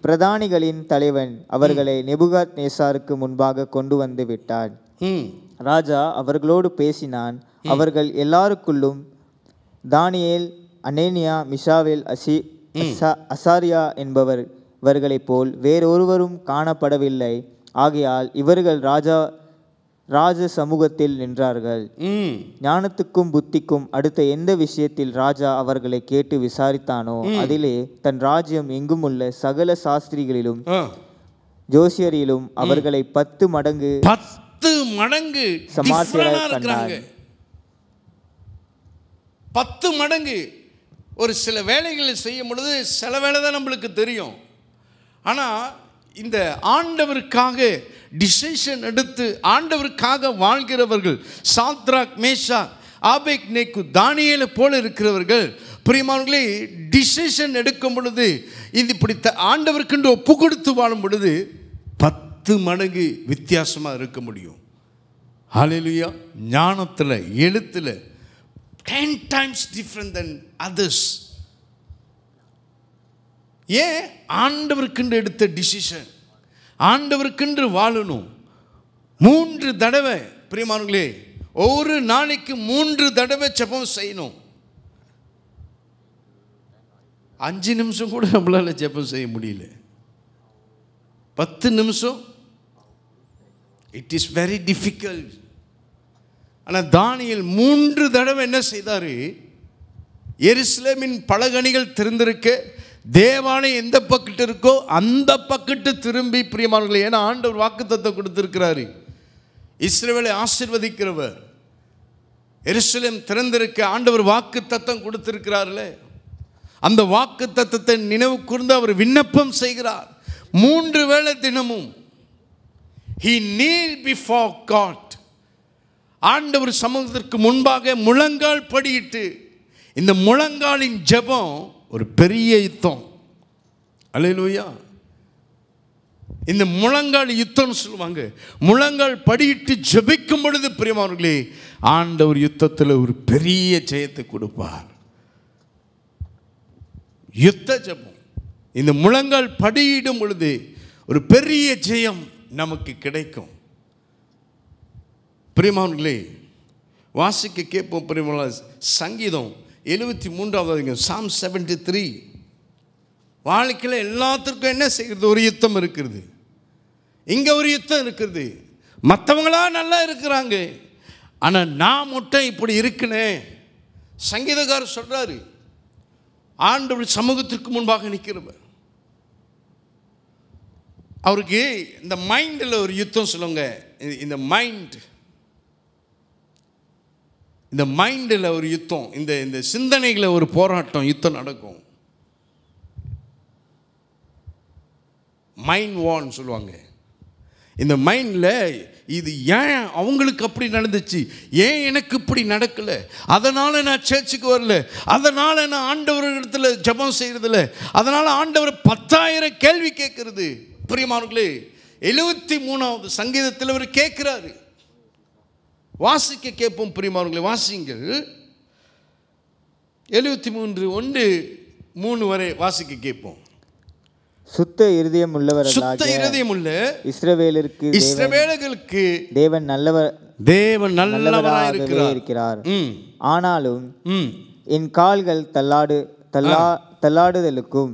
பிரதானிகளின் தலைவன் அவர்களை நேபுகாத்நேசாருக்கு முன்பாக கொண்டு வந்து விட்டான். ராஜா அவர்களோடு பேசினான். அவர்கள் எல்லாருக்குள்ளும் தானியேல், அனேனியா, மிஷாவேல், அசாரியா என்பவர்களைப் போல் வேறொருவரும் காணப்படவில்லை. ஆகையால் இவர்கள் ராஜ சமூகத்தில் நின்றார்கள். ஞானத்துக்கும் புத்திக்கும் அடுத்த எந்த விஷயத்தில் ராஜா அவர்களை கேட்டு விசாரித்தானோ அதிலே தன் ராஜ்யம் எங்கும் உள்ள சகல சாஸ்திரிகளிலும் ஜோசியரிலும் அவர்களை 10 மடங்கு சமாசியராய் கண்டார். 10 மடங்கு. ஒரு சில வேலைகளை செய்யும் பொழுது சில வேலை தான் நம்மளுக்கு தெரியும். ஆனால் இந்த ஆண்டவருக்காக டிசிஷன் எடுத்து ஆண்டவருக்காக வாழ்கிறவர்கள், சாத்ராக், மேஷாக், ஆபேத்நேகோ, தானியேலை போல இருக்கிறவர்கள் பிரியமானவர்களே, டிசிஷன் எடுக்கும் பொழுது இது இப்படி ஆண்டவருக்கென்று ஒப்பு கொடுத்து வாழும் பொழுது 10 மடங்கு வித்தியாசமாக இருக்க முடியும். ஹல்லேலூயா. ஞானத்தில், எழுத்தில் 10 times different than others. ஏன்? ஆண்டவருக்கென்று எடுத்த டிசிஷன், ஆண்டவருக்கென்று வாழணும். 3 தடவை பிரியமானவர்களே, ஒரு நாளைக்கு 3 தடவை ஜெபம் செய்யணும். 5 நிமிஷம் கூட நம்மளால் ஜெபம் செய்ய முடியல. 10 நிமிஷம் இட் இஸ் வெரி டிஃபிகல்ட். ஆனால் தானியேல் 3 தடவை என்ன செய்தார்? எருசலேமின் பலகணிகள் திறந்திருக்க தேவாலயம் எந்த பக்கத்து இருக்கோ அந்த பக்கத்து திரும்பி பிரியமானவர்களே, ஏன்னா ஆண்டவர் வாக்குத்தத்தம் கொடுத்திருக்கிறாரு, இஸ்ரவேலை ஆசீர்வதிக்கிறவர். எருசலேம் திறந்திருக்க ஆண்டவர் வாக்குத்தத்தம் கொடுத்திருக்கிறார்களே, அந்த வாக்குத்தத்தத்தை நினைவு கூர்ந்து அவர் விண்ணப்பம் செய்கிறார். 3 வேளை தினமும் he kneel before God, ஆண்டவர் சமூகத்திற்கு முன்பாக முழங்கால் படியிட்டு, இந்த முழங்காலின் ஜெபம் ஒரு பெரிய யுத்தம். அல்லேலூயா. இந்த முழங்கால் யுத்தம்னு சொல்லுவாங்க. முழங்கால் படியிட்டு ஜெபிக்கும் பொழுது பிரியமானவர்களே, ஆண்டவர் யுத்தத்தில் ஒரு பெரிய ஜெயத்தை கொடுப்பார். யுத்த ஜெபம், இந்த முழங்கால் படியிடும் பொழுது ஒரு பெரிய ஜெயம் நமக்கு கிடைக்கும். பிரியமானவர்களே, வாசிக்க கேட்போம். பிரியமான சங்கீதம் 73வது, Psalm 73. வாழ்க்கையில் எல்லாத்திற்கும் என்ன செய்கிறது? ஒரு யுத்தம் இருக்கிறது. இங்கே ஒரு யுத்தம் இருக்கிறது. மற்றவங்களா நல்லா இருக்கிறாங்க, ஆனால் நான் மட்டும் இப்படி இருக்குனே. சங்கீதக்காரர் சொல்கிறாரு, ஆண்டவர் சமூகத்திற்கு முன்பாக நிற்கிறவர். அவருக்கு இந்த மைண்டில் ஒரு யுத்தம் சொல்லுங்க. இந்த மைண்டில் ஒரு யுத்தம், இந்த சிந்தனைகளை ஒரு போராட்டம், யுத்தம் நடக்கும். மைண்ட் வார்ன்னு சொல்லுவாங்க. இந்த மைண்டில் இது ஏன் அவங்களுக்கு அப்படி நடந்துச்சு, ஏன் எனக்கு இப்படி நடக்கலை, அதனால் நான் சர்ச்சுக்கு வரல, அதனால் நான் ஆண்டவரிடத்தில் ஜெபம் செய்கிறதில்ல, அதனால் ஆண்டவர் 10,000 கேள்வி கேட்கறது. பிரியமானவர்களே, 73வது சங்கீதத்தில் அவர் கேட்குறாரு. வாசிக்க கேட்போம் பிரியமானவர்களே, வாசிங்கள். 73:1-3 வரை வாசிக்க கேட்போம். சுத்த இருதயம் உள்ள இஸ்ரவேலர்களுக்கு தேவன் நல்லவராய் இருக்கிறார். ஆனாலும் என் கால்கள் தள்ளாடுதலுக்கும்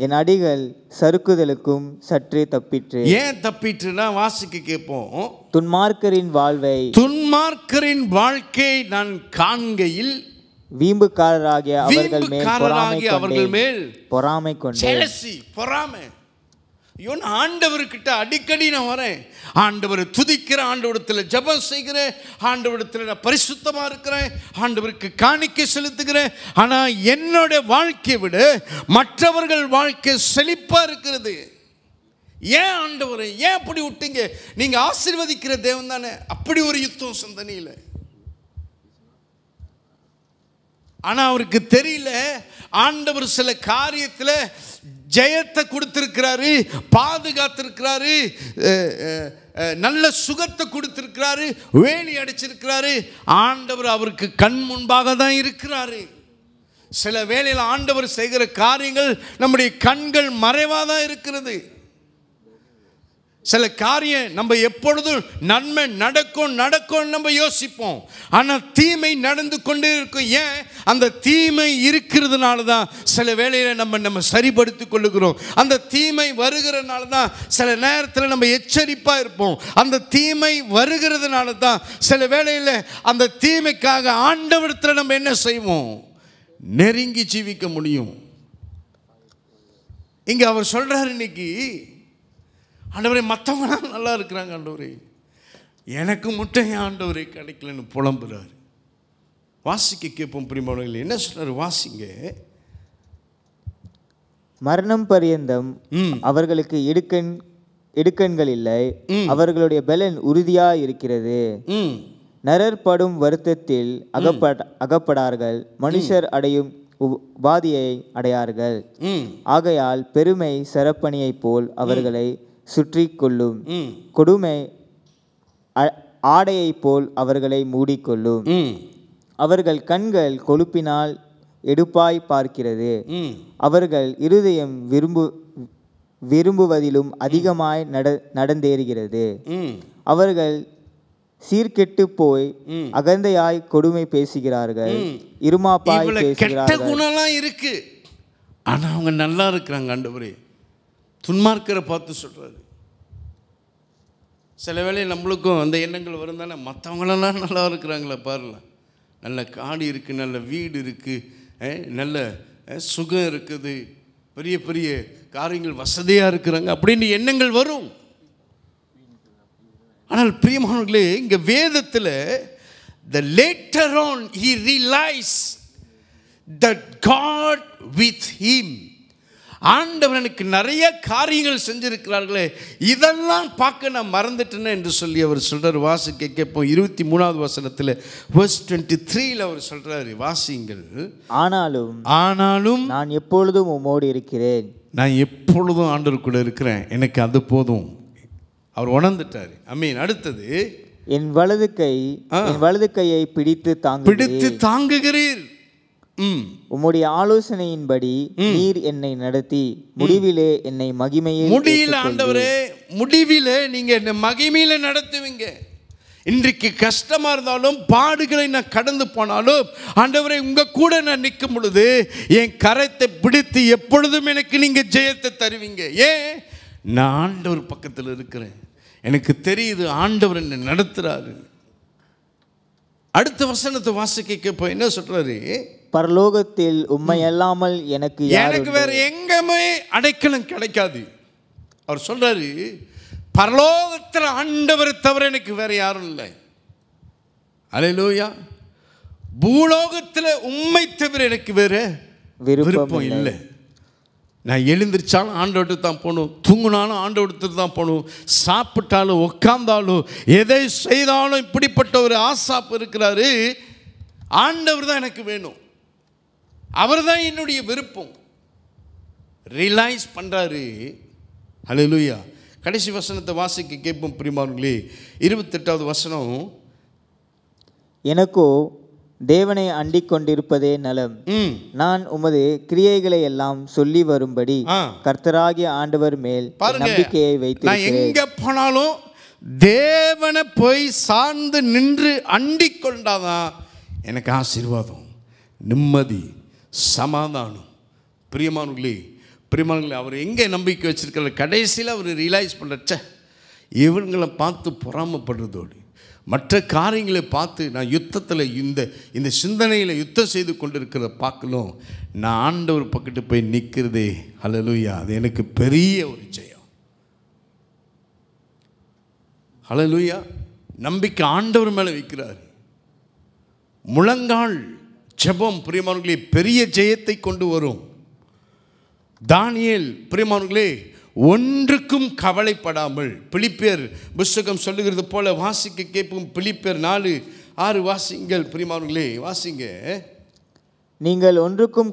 என் அடிகள் சறுக்குதலுக்கும் சற்றே தப்பிற்று. ஏன் தப்பிற்றுனா வாசிக்க கேட்போம். துன்மார்க்கரின் வாழ்க்கை நான் காண்கையில் வீம்புக்காரராகிய அவர்கள் மேல் பொறாமை கொண்டு பொறாமை. ஆண்டவர்கிட்ட அடிக்கடி நான் வரேன், ஆண்டவரை துதிக்கிறேன், ஆண்டவரத்தில் ஜெபம் செய்கிறேன், ஆண்டவரத்தில் நான் பரிசுத்தமா இருக்கிறேன், ஆண்டவருக்கு காணிக்கை செலுத்துகிறேன். ஆனா என்னோட வாழ்க்கையை விட மற்றவர்கள் வாழ்க்கை செழிப்பா இருக்கிறது. ஏன் ஆண்டவரை ஏன் அப்படி விட்டீங்க? நீங்க ஆசீர்வதிக்கிற தேவன் தானே. அப்படி ஒரு யுத்தம் சிந்தனையில். ஆனா அவருக்கு தெரியல, ஆண்டவர் சில காரியத்தில் ஜெயத்தை கொடுத்திருக்கிறாரு, பாதுகாத்திருக்கிறாரு, நல்ல சுகத்தை கொடுத்திருக்கிறாரு, வேலி அடிச்சிருக்கிறாரு. ஆண்டவர் அவருக்கு கண் முன்பாக தான் இருக்கிறாரு. சில வேளையில் ஆண்டவர் செய்கிற காரியங்கள் நம்முடைய கண்கள் மறைவாக தான் இருக்கிறது. சில காரியம் நம்ம எப்பொழுதும் நன்மை நடக்கும் நம்ம யோசிப்போம், ஆனால் தீமை நடந்து கொண்டே இருக்கும். ஏன்? அந்த தீமை இருக்கிறதுனால தான் சில வேளையில் நம்ம சரிப்படுத்திக் கொள்ளுகிறோம். அந்த தீமை வருகிறதுனால தான் சில நேரத்தில் நம்ம எச்சரிப்பாக இருப்போம். அந்த தீமை வருகிறதுனால தான் சில வேளையில் அந்த தீமைக்காக ஆண்டவரிடத்தில் நம்ம என்ன செய்வோம்? நெருங்கி ஜீவிக்க முடியும். இங்கே அவர் சொல்றாரு, இன்னைக்கு ஆண்டவரே மற்றவங்க நல்லா இருக்கிறாங்க, ஆண்டவரே எனக்கு மட்டும் ஏன் ஆண்டவரே கிடைக்கலன்னு புலம்புறாரு. வாசிக்க கேட்போம் பிரியமானவர்களே, என்ன சொல்றாரு வாசிங்க. மரணம் பரியந்தம் அவர்களுக்கு இடுக்கண்கள் இல்லை, அவர்களுடைய பலன் உறுதியா இருக்கிறது. நரற்படும் வருத்தத்தில் அகப்படார்கள், மனுஷர் அடையும் உபாதியை அடையார்கள். ஆகையால் பெருமை சரப்பணியை போல் அவர்களை சுற்றி கொள்ளும், கொடுமை ஆடையை போல் அவர்களை மூடிக்கொள்ளும். அவர்கள் கண்கள் கொழுப்பினால் எடுப்பாய் பார்க்கிறது, அவர்கள் இருதயம் விரும்புவதிலும் அதிகமாய் நடந்தேறுகிறது. அவர்கள் சீர்கெட்டு போய் அகந்தையாய் கொடுமை பேசுகிறார்கள், இருமாப்பாய் பேசுகிறார்கள். குணம்லாம் இருக்கு, ஆனா அவங்க நல்லா இருக்கிறாங்க. ஆண்டவரே துன்மார்க்கரை பார்த்து சொல்றாரு. சில வேளை நம்மளுக்கும் அந்த எண்ணங்கள் வரும் தானே, மற்றவங்களெல்லாம் நல்லா இருக்கிறாங்களா பாருல, நல்ல காடு இருக்குது, நல்ல வீடு இருக்குது, நல்ல சுகம் இருக்குது, பெரிய பெரிய காரியங்கள் வசதியாக இருக்கிறாங்க அப்படின்னு எண்ணங்கள் வரும். ஆனால் பிரியமானவர்களே, இங்கே வேதத்தில் the later on he realized that God with him, ஆண்டவனுக்கு நிறைய காரியங்கள் செஞ்சிருக்கிறார்களே, இதெல்லாம் பார்க்க நான் மறந்துட்டேன்னு என்று சொல்லி அவர் சொல்றார். வாசிக்க கேட்போம். 23வது வசனத்தில் verse 23 அவர் சொல்றாரு, வாசிங்கள். ஆனாலும் நான் எப்பொழுதும் உம்மோடு இருக்கிறேன். நான் எப்பொழுதும் ஆண்டவர் கூட இருக்கிறேன், எனக்கு அது போதும். அவர் உணர்ந்துட்டாரு. அமீன். அடுத்தது, என் வலது கையை பிடித்து தாங்குகிறீர். உம்முடைய ஆலோசனையின்படி நீர் என்னை நடத்தி முடிவிலே என்னை மகிமையில். முடியல ஆண்டவரே, முடிவிலே நீங்க என்னை மகிமையில நடத்துவீங்க. இன்றைக்கு கஷ்டமா இருந்தாலும் பாடுகளை நான் கடந்து போனாலும் ஆண்டவரே உங்க கூட நான் நிற்கும் பொழுது என் கரத்தை பிடித்து எப்பொழுதும் எனக்கு நீங்க ஜெயத்தை தருவீங்க. ஏன்? நான் ஆண்டவர் பக்கத்தில் இருக்கிறேன், எனக்கு தெரியுது ஆண்டவர் என்னை நடத்துறாரு. அடுத்த வசனத்தை வாசிக்க கேட்போம். என்ன சொல்றாரு? பரலோகத்தில் உம்மை அல்லாமல் எனக்கு வேற எங்கேயுமே அடைக்கலம் கிடைக்காது. அவர் சொல்றாரு, பரலோகத்தில் ஆண்டவரை தவிர எனக்கு வேற யாரும் இல்லை. அல்லேலூயா. பூலோகத்தில் உம்மை தவிர எனக்கு வேற விருப்பம் இல்லை. நான் எழுந்திரிச்சாலும் ஆண்டவர்கிட்ட தான் போகணும், தூங்கினாலும் ஆண்டவர்கிட்ட தான் போகணும், சாப்பிட்டாலும் உட்கார்ந்தாலும் எதை செய்தாலும் இப்படிப்பட்ட ஒரு ஆசாப்பு இருக்கிறாரு. ஆண்டவர் தான் எனக்கு வேணும், அவர் தான் என்னுடைய விருப்பம் ரியலைஸ் பண்ணுறாரு. ஹல்லேலூயா. கடைசி வசனத்தை வாசிக்க கேட்போம் பிரியமானவர்களே. 28வது வசனம். எனக்கோ தேவனை அண்டிக் கொண்டிருப்பதே நலம். நான் உமது கிரியைகளை எல்லாம் சொல்லி வரும்படி கர்த்தராகிய ஆண்டவர் மேல் நம்பிக்கையை வைத்திருக்கிறேன். நான் எங்க போனாலும் தேவனை போய் சார்ந்து நின்று அண்டிக் கொண்டாதான் எனக்கு ஆசீர்வாதம், நிம்மதி, சமாதானம். பிரியமானவர்களே, அவர் எங்கே நம்பிக்கை வச்சிருக்கிற கடைசியில் அவர் ரியலைஸ் பண்ணுறச்ச இவங்களை பார்த்து பொறாமப்படுறதோடு மற்ற காரியங்களை பார்த்து நான் யுத்தத்தில் இந்த சிந்தனையில் யுத்தம் செய்து கொண்டிருக்கிறத பார்க்கலும் நான் ஆண்டவர் பக்கத்து போய் நிற்கிறதே, ஹல்லேலூயா, அது எனக்கு பெரிய ஒரு ஜெயம். ஹல்லேலூயா. நம்பிக்கை ஆண்டவர் மேலே வைக்கிறார். முழங்கால் ஜெபம் பிரியமானவர்களே பெரிய ஜெயத்தை கொண்டு வரும். தானியேல் பிரியமானவர்களே ஒன்றுக்கும் கவலைப்படாமல், பிலிப்பியர் புத்தகம் சொல்லுகிறது போல வாசிக்க கேட்போம். பிலிப்பியர் 4:6 வாசிங்கள் பிரியமானவர்களே, வாசிங்க. நீங்கள் ஒன்றுக்கும்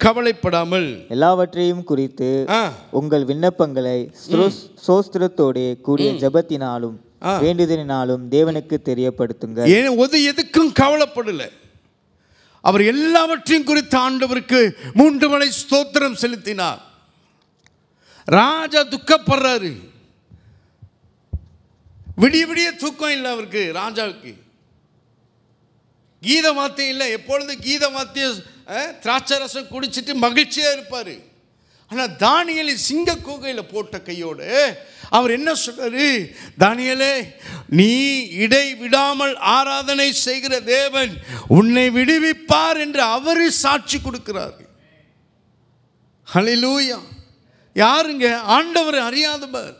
கவலைப்படாமல் எல்லாவற்றையும் குறித்து உங்கள் விண்ணப்பங்களை ஸ்தோத்திரத்தோடு கூடிய ஜெபத்தினாலும் வேண்டுதலினாலும் தேவனுக்கு தெரியப்படுத்துங்கள். எதுக்கும் கவலைப்படல. அவர் எல்லாவற்றையும் குறித்து ஆண்டவருக்கு 3 முறை ஸ்தோத்திரம் செலுத்தினார். ராஜா துக்கப்படுறாரு. விடிய விடிய தூக்கம் இல்லை அவருக்கு, ராஜாவுக்கு. கீத வாத்தியம் இல்லை. எப்பொழுது கீத வாத்தியம் திராட்சை ரசம் குடிச்சிட்டு மகிழ்ச்சியாக இருப்பார். ஆனால் தானியேலை சிங்க கூகையில் போட்ட கையோடு அவர் என்ன சொல்றாரு? தானியேலே, நீ இடை விடாமல் ஆராதனை செய்கிற தேவன் உன்னை விடுவிப்பார் என்று அவரு சாட்சி கொடுக்கிறார். ஹல்லேலூயா. யாருங்க? ஆண்டவர் அறியாதவர்.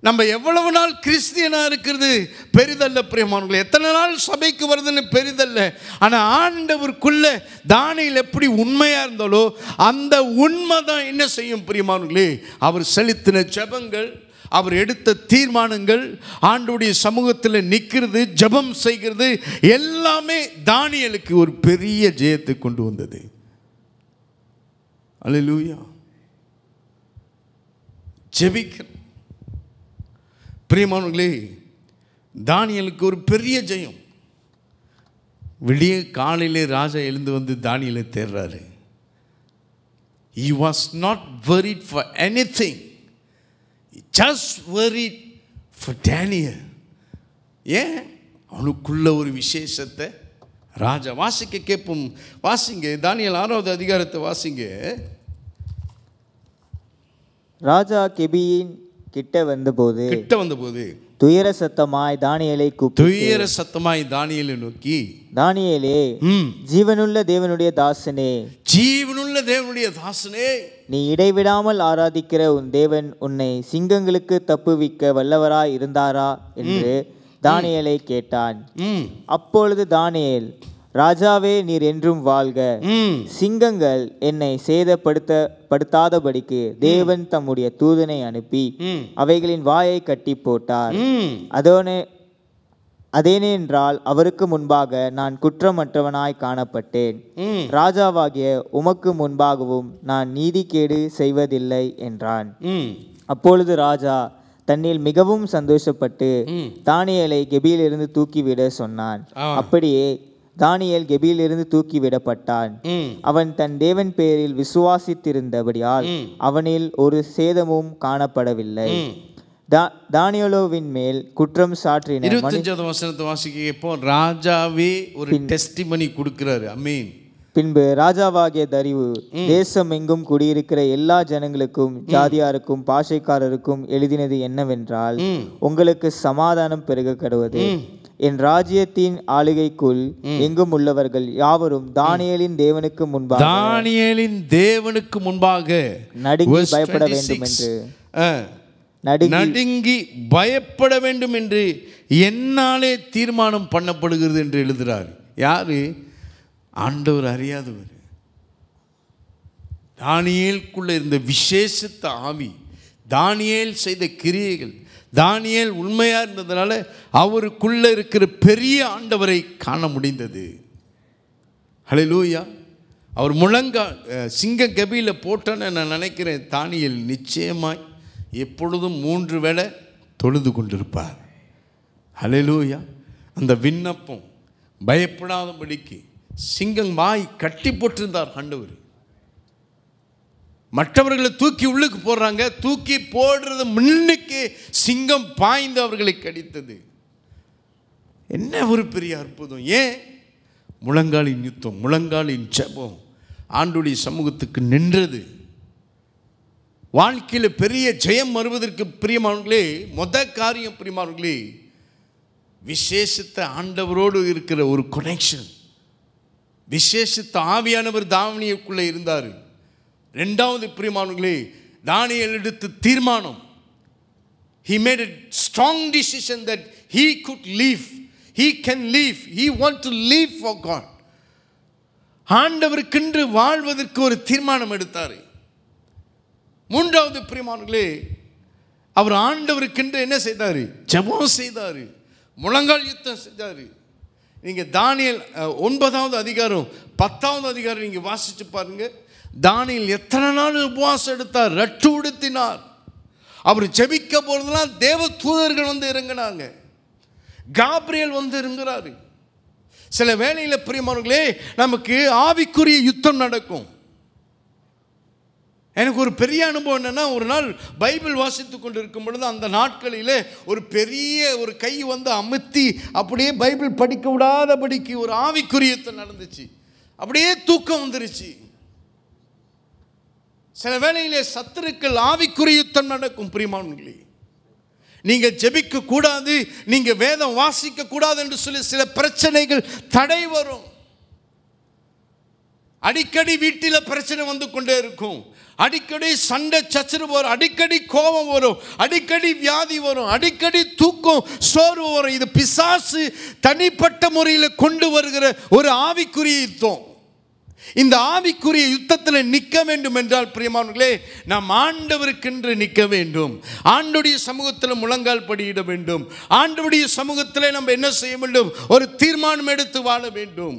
நம்ம எவ்வளவு நாள் கிறிஸ்தியனாக இருக்கிறது பெரிதல்ல பிரியமானவர்களே, எத்தனை நாள் சபைக்கு வருதுன்னு பெரிதல்ல. ஆனால் ஆண்டவருக்குள்ள தானியேல் எப்படி உண்மையாக இருந்தாலோ அந்த உண்மை தான் என்ன செய்யும் பிரியமானவர்களே? அவர் செலுத்தின ஜெபங்கள், அவர் எடுத்த தீர்மானங்கள், ஆண்டவருடைய சமூகத்தில் நிற்கிறது, ஜெபம் செய்கிறது, எல்லாமே தானியேலுக்கு ஒரு பெரிய ஜெயத்தை கொண்டு வந்தது. அல்லேலூயா. ஜெபிக்க பிரியமானவர்களே, தானியேலுக்கு ஒரு பெரிய ஜெயம். விடிய காலையிலே ராஜா எழுந்து வந்து தானியேலை தேடுறாரு. He was not worried for anything. He just worried for Daniel. ஏன்? அவனுக்குள்ள ஒரு விசேஷத்தை ராஜா வாசிக்க கேட்போம். வாசிங்க, தானியேல் 6வது அதிகாரத்தை வாசிங்க. ராஜா கெபியின் கிட்ட வந்தபோது துயர சத்தமாய் தானியேலை நோக்கி, தானியேலே, ஜீவனுள்ள தேவனுடைய தாசனே, நீ இடைவிடாமல் ஆராதிக்கிற உன் தேவன் உன்னை சிங்கங்களுக்கு தப்புவிக்க வல்லவராய் இருந்தாரா என்று தானியேலை கேட்டான். அப்பொழுது தானியேல், ராஜாவே, நீர் என்றும் வாழ்க. சிங்கங்கள் என்னை சேதப்படுத்தாதபடிக்கு தேவன் தம்முடைய தூதனை அனுப்பி அவைகளின் வாயை கட்டி போட்டார். அதேனென்றால் அவருக்கு முன்பாக நான் குற்றமற்றவனாய் காணப்பட்டேன். ராஜாவாகிய உமக்கு முன்பாகவும் நான் நீதிகேடு செய்வதில்லை என்றான். அப்பொழுது ராஜா தன்னில் மிகவும் சந்தோஷப்பட்டு தானியேலை கெபியிலிருந்து தூக்கிவிட சொன்னான். அப்படியே தானியேல் கெபியிலிருந்து தூக்கிவிடப்பட்டான். அவன் தன் தேவன் பேரில் விசுவாசித்திருந்தபடியால் அவனில் ஒரு சேதமும் காணப்படவில்லை. தானியேலோவின் மேல் குற்றம் சாற்றின 25வது வசனத்தை வாசிக்க ராஜாவே ஒரு டெஸ்டிமனி கொடுக்கிறாரு. ஆமென். பின்பு ராஜாவாகிய தரியு தேசம் எங்கும் குடியிருக்கிற எல்லா ஜனங்களுக்கும் ஜாதியாருக்கும் பாஷைக்காரருக்கும் எழுதினது என்னவென்றால், உங்களுக்கு சமாதானம் பெருக கடவது. என் ராஜ்யத்தின் ஆளுகைக்குள் எங்கும் உள்ளவர்கள் யாவரும் தானியேலின் தேவனுக்கு முன்பாக நடுங்கி பயப்பட வேண்டும் என்று நடுங்கி பயப்பட வேண்டும் என்று என்னாலே தீர்மானம் பண்ணப்படுகிறது என்று எழுதுகிறார். யாரு? ஆண்டவர் அறியாதவர். தானியேலுக்குள்ள இருந்த விசேஷித்த ஆவி, தானியேல் செய்த கிரியைகள், தானியேல் உண்மையாக இருந்ததுனால அவருக்குள்ள இருக்கிற பெரிய ஆண்டவரை காண முடிந்தது. ஹல்லேலூயா. அவர் முழங்கால் சிங்க கபியில் போட்டோன்னு நான் நினைக்கிறேன், தானியேல் நிச்சயமாய் எப்பொழுதும் 3 வேளை தொழுது கொண்டிருப்பார். ஹல்லேலூயா. அந்த விண்ணப்பம் பயப்படாதபடிக்கு சிங்கம் வாய் கட்டி போட்டிருந்தார் ஆண்டவர். மற்றவர்களை தூக்கி உள்ளுக்கு போடுறாங்க, தூக்கி போடுறது முன்னுக்கு சிங்கம் பாய்ந்து அவர்களை கடித்தது. என்ன ஒரு பெரிய அற்புதம்! ஏன்? முழங்காலின் யுத்தம், முழங்காலின் ஜெபம் ஆண்டுடைய சமூகத்துக்கு நின்றது. வாழ்க்கையில் பெரிய ஜெயம் வருவதற்கு பிரியமானவர்களே, காரியம் பிரியமானவர்களே, விசேஷித்த ஆண்டவரோடு இருக்கிற ஒரு கனெக்ஷன். விசேஷித்த ஆவியானவர் தானியேலுக்குள்ளே இருந்தார். 2வது பிரியமானவர்களே, தானியேல் எடுத்த தீர்மானம். He made a strong decision that he could live. He can live. He want to live for God. ஆண்டவருக்கென்று வாழ்வதற்கு ஒரு தீர்மானம் எடுத்தார். 3வது பிரியமானவர்களே, அவர் ஆண்டவருக்கென்று என்ன செய்தார்? ஜெபம் செய்தார், முழங்கால் யுத்தம் செஞ்சார். நீங்கள் தானியேல் 9வது அதிகாரம் 10வது அதிகாரம் நீங்கள் வாசித்து பாருங்க. தானியேல் எத்தனை நாள் உபவாசம் எடுத்தார், ரட்டு உடுத்தினார். அவர் ஜெபிக்க போகிறதுலாம் தேவ தூதர்கள் வந்து இறங்கினாங்க, காப்ரியேல் வந்து இறங்குறாரு. சில வேளையில் பிரியமானவர்களே, நமக்கு ஆவிக்குரிய யுத்தம் நடக்கும். எனக்கு ஒரு பெரிய அனுபவம் என்னென்னா, ஒரு நாள் பைபிள் வாசித்து கொண்டு இருக்கும் பொழுது அந்த நாட்களில் ஒரு பெரிய ஒரு கை வந்து அமுத்தி அப்படியே பைபிள் படிக்க விடாதபடிக்கு ஒரு ஆவிக்குரியத்தை நடந்துச்சு. அப்படியே தூக்கம் வந்துருச்சு. சில வேளையிலே சத்துருக்கள் ஆவிக்குரியத்தம் நடக்கும் பிரியமானவர்களே. நீங்கள் ஜெபிக்க கூடாது, நீங்கள் வேதம் வாசிக்க கூடாது என்று சொல்லி சில பிரச்சனைகள் தடை வரும். அடிக்கடி வீட்டில் பிரச்சனை வந்து கொண்டே இருக்கும். அடிக்கடி சண்டை சச்சரவு வரும், அடிக்கடி கோபம் வரும், அடிக்கடி வியாதி வரும், அடிக்கடி தூக்கம் சோர்வு வரும். இது பிசாசு தனிப்பட்ட முறையில் கொண்டு வருகிற ஒரு ஆவிக்குரிய யுத்தம். இந்த ஆவிக்குரிய யுத்தத்தில் நிற்க வேண்டும் என்றால் பிரியமானவர்களே, நாம் ஆண்டவருக்கென்று நிற்க வேண்டும். ஆண்டவருடைய சமூகத்தில் முழங்கால் படியிட வேண்டும். ஆண்டவருடைய சமூகத்தில் நம்ம என்ன செய்ய வேண்டும்? ஒரு தீர்மானம் எடுத்து வாழ வேண்டும்.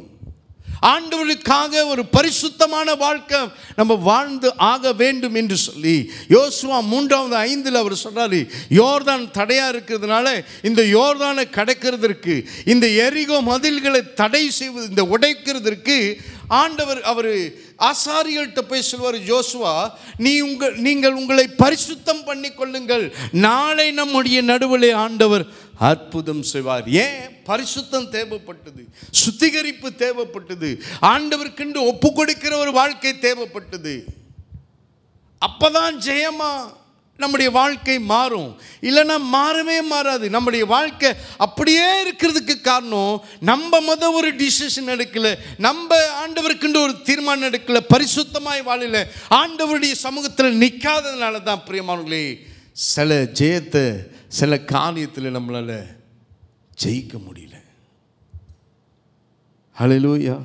ஆண்டவருக்காக ஒரு பரிசுத்தமான வாழ்க்கை நம்ம வாழ்ந்து ஆக வேண்டும் என்று சொல்லி யோசுவா 3:5 அவர் சொல்றாரு, யோர்தான் தடையா இருக்கிறதுனால இந்த யோர்தானை கடக்கிறதற்கு, இந்த எரிகோ மதில்களை தடை செய்வது, இந்த உடைக்கிறதற்கு ஆண்டவர் அவர் ஆசாரியர்கள்ட்ட போய் சொல்வார், யோசுவா நீங்கள் உங்களை பரிசுத்தம் பண்ணி கொள்ளுங்கள், நாளை நம்முடைய நடுவிலே ஆண்டவர் அற்புதம் செய்வார். ஏன்? பரிசுத்தம் தேவைப்பட்டது, சுத்திகரிப்பு தேவைப்பட்டது, ஆண்டவருக்கென்று ஒப்பு கொடுக்கிற ஒரு வாழ்க்கை தேவைப்பட்டது. அப்பதான் ஜெயமா நம்முடைய வாழ்க்கை மாறும். இல்லைன்னா மாறவே மாறாது. நம்முடைய வாழ்க்கை அப்படியே இருக்கிறதுக்கு காரணம் நம்ம ஒரு டிசிஷன் எடுக்கல, நம்ம ஆண்டவருக்குன்ற ஒரு தீர்மானம் எடுக்கல, பரிசுத்தமாய் வாழல, ஆண்டவருடைய சமூகத்தில் நிற்காததுனால தான் பிரியமானவர்களே சில ஜெயத்தை சில காரியத்தில் நம்மளால் ஜெயிக்க முடியல. ஹல்லேலூயா.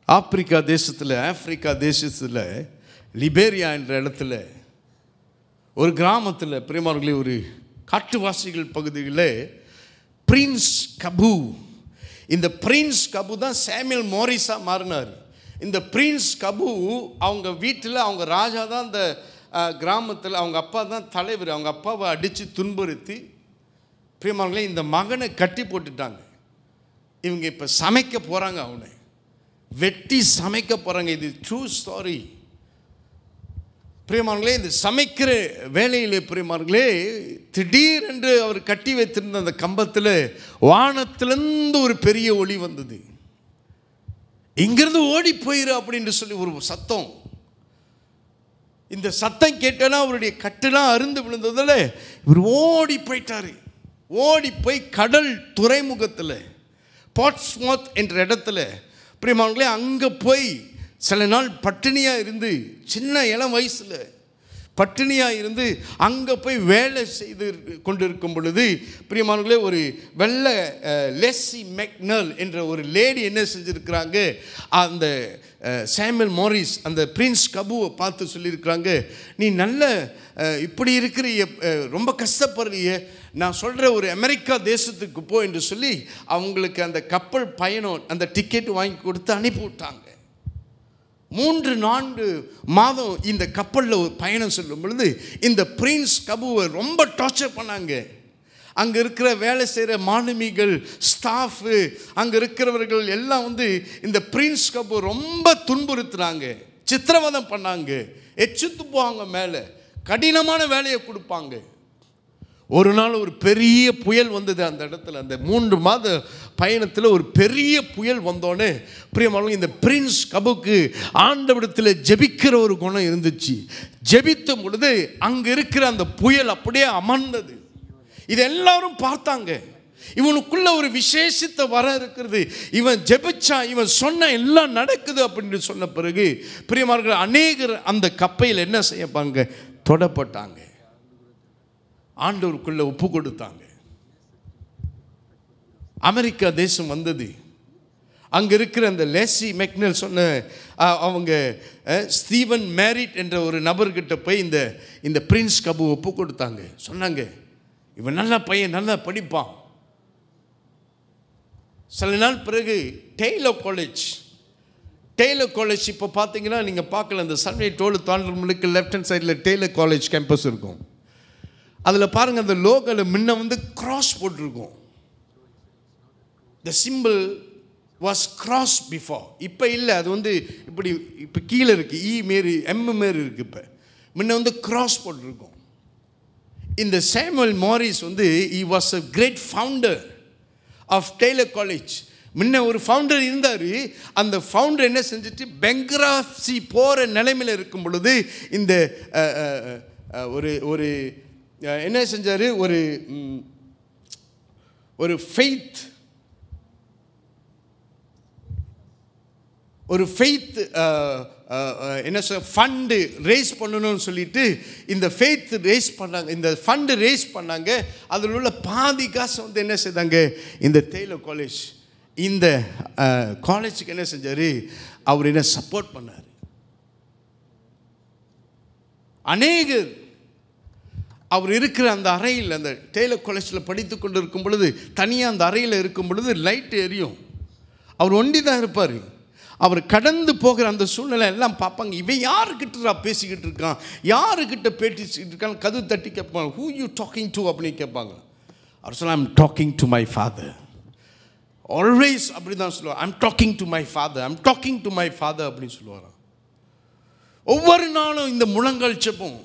ஆப்பிரிக்கா தேசத்தில் லிபேரியா என்ற இடத்துல ஒரு கிராமத்தில் பிரியமானவர்களே, ஒரு காட்டுவாசிகள் பகுதியில் பிரின்ஸ் கபு, இந்த பிரின்ஸ் கபு தான் சாமுவேல் மோரிஸாக மாறினார். இந்த பிரின்ஸ் கபு அவங்க வீட்டில் அவங்க ராஜா தான், அந்த கிராமத்தில் அவங்க அப்பா தான் தலைவர். அவங்க அப்பாவை அடித்து துன்புறுத்தி பிரியமானவர்களே இந்த மகனை கட்டி போட்டுட்டாங்க. இவங்க இப்போ சமைக்க போகிறாங்க, அவனை வெட்டி சமைக்க போகிறாங்க. இது ட்ரூ ஸ்டோரி பிரியமானவர்களே. இந்த சமைக்கிற வேலையிலே பிரியமானவர்களே திடீரென்று அவர் கட்டி வைத்திருந்த அந்த கம்பத்தில் வானத்திலிருந்து ஒரு பெரிய ஒளி வந்தது. இங்கிருந்து ஓடி போயிரு அப்படின்னு சொல்லி ஒரு சத்தம். இந்த சத்தம் கேட்டனா அவருடைய கட்டெல்லாம் அருந்து விழுந்ததில் இவர் ஓடி போயிட்டாரு. ஓடி போய் கடல் துறைமுகத்தில் போர்ட்ஸ்மவுத் என்ற இடத்துல பிரியமானவர்களே அங்கே போய் சில நாள் பட்டினியாக இருந்து சின்ன இளம் வயசில் பட்டினியாக இருந்து அங்கே போய் வேலை செய்து கொண்டிருக்கும் பொழுது பிரியமானவர்களே, ஒரு வெள்ளை லெஸ்ஸி மெக்னல் என்ற ஒரு லேடி என்ன செஞ்சுருக்கிறாங்க, அந்த சாமுவேல் மாரிஸ் அந்த பிரின்ஸ் கபுவை பார்த்து சொல்லியிருக்கிறாங்க, நீ நல்ல இப்படி இருக்கிறிய, ரொம்ப கஷ்டப்படுறிய, நான் சொல்கிற ஒரு அமெரிக்கா தேசத்துக்கு போ என்று சொல்லி அவங்களுக்கு அந்த கப்பல் பயணம் அந்த டிக்கெட் வாங்கி கொடுத்து அனுப்பிவிட்டாங்க. 3-4 மாதம் இந்த கப்பலில் ஒரு பயணம் செல்லும் பொழுது இந்த பிரின்ஸ் கபுவை ரொம்ப டார்ச்சர் பண்ணாங்க. அங்கே இருக்கிற வேலை செய்கிற மாலுமிகள், ஸ்டாஃபு, அங்கே இருக்கிறவர்கள் எல்லாம் இந்த பிரின்ஸ் கபு ரொம்ப துன்புறுத்துனாங்க, சித்திரவதம் பண்ணாங்க, எச்சுத்து போவாங்க, மேலே கடினமான வேலையை கொடுப்பாங்க. ஒரு நாள் ஒரு பெரிய புயல் வந்தது அந்த இடத்துல. அந்த 3 மாத பயணத்தில் ஒரு பெரிய புயல் வந்தோடனே பிரியமானவர்களே, இந்த பிரின்ஸ் கபுக்கு ஆண்டவரிடத்தில் ஜெபிக்கிற ஒரு குணம் இருந்துச்சு. ஜெபித்த பொழுது அங்கே இருக்கிற அந்த புயல் அப்படியே அமர்ந்தது. இது எல்லாரும் பார்த்தாங்க. இவனுக்குள்ள ஒரு விசேஷத்தை வர இருக்கிறது, இவன் ஜெபிச்சா, இவன் சொன்ன எல்லாம் நடக்குது அப்படின்னு சொன்ன பிறகு பிரியமானவர்களே, அநேகர் அந்த கப்பையில் என்ன செய்யப்பாங்க, தொடப்பட்டாங்க, ஆண்டவருக்குள்ள ஒப்பு கொடுத்தாங்க. அமெரிக்கா தேசம் வந்தது. அங்கே இருக்கிற அந்த லெஸ்ஸி மெக்னல் சொன்ன அவங்க ஸ்டீவன் மேரிட் என்ற ஒரு நபர்கிட்ட போய் இந்த பிரின்ஸ் கபு ஒப்பு கொடுத்தாங்க. சொன்னாங்க, இவன் நல்ல பையன், நல்லா படிப்பான். சில நாள் பிறகு டெய்லர் காலேஜ் இப்போ பார்த்தீங்கன்னா நீங்கள் பார்க்கல, அந்த சன்வே டோல் தாண்டவர்களுக்கு லெஃப்ட் ஹேண்ட் சைடில் டெய்லர் காலேஜ் கேம்பஸ் இருக்கும். அதில் பாருங்கள், அந்த லோகோவில் முன்ன கிராஸ் போட்டிருக்கும். த சிம்பிள் வாஸ் கிராஸ் பிஃபோர். இப்போ இல்லை, அது இப்படி இப்போ கீழே இருக்குது, இ மாரி எம் மாரி இருக்குது. இப்போ முன்ன கிராஸ் போட்டிருக்கும். இந்த Samuel Morris he was a great founder of Taylor College. முன்ன ஒரு ஃபவுண்டர் இருந்தார். அந்த ஃபவுண்டர் என்ன செஞ்சுட்டு பேங்க்ரப்சி போகிற நிலைமையில் இருக்கும் பொழுது இந்த ஒரு என்ன செஞ்சார், ஒரு ஃபெய்த் என்ன ஃபண்டு ரேஸ் பண்ணணும்னு சொல்லிட்டு இந்த ஃபெய்த் ரேஸ் பண்ணாங்க, இந்த ஃபண்டு ரேஸ் பண்ணாங்க. அதில் உள்ள பாதி காசு என்ன செய்தாங்க, இந்த டெய்லர் காலேஜ், இந்த காலேஜுக்கு என்ன செஞ்சார், அவர் என்ன சப்போர்ட் பண்ணார். அநேகர் அவர் இருக்கிற அந்த அறையில், அந்த டெய்லர் காலேஜில் படித்து கொண்டு இருக்கும் பொழுது, தனியாக அந்த அறையில் இருக்கும் பொழுது லைட்டு எரியும். அவர் ஒண்டி தான் இருப்பார். அவர் கடந்து போகிற அந்த சூழ்நிலை எல்லாம் பார்ப்பாங்க, இவன் யாருக்கிட்ட பேசிக்கிட்டு இருக்கான், யாருக்கிட்ட பேசிக்கிட்டு இருக்கான், கது தட்டி கேட்பாங்க, ஹூ யூ டாக்கிங் டு அப்படின்னு கேட்பாங்க. அவர் சொல்ல, I'm talking to my father. Always அப்படி தான் சொல்லுவார், I'm talking to my father, I'm talking to my father அப்படின்னு சொல்லுவாராம். ஒவ்வொரு நாளும் இந்த முழங்கால் ஜெபம்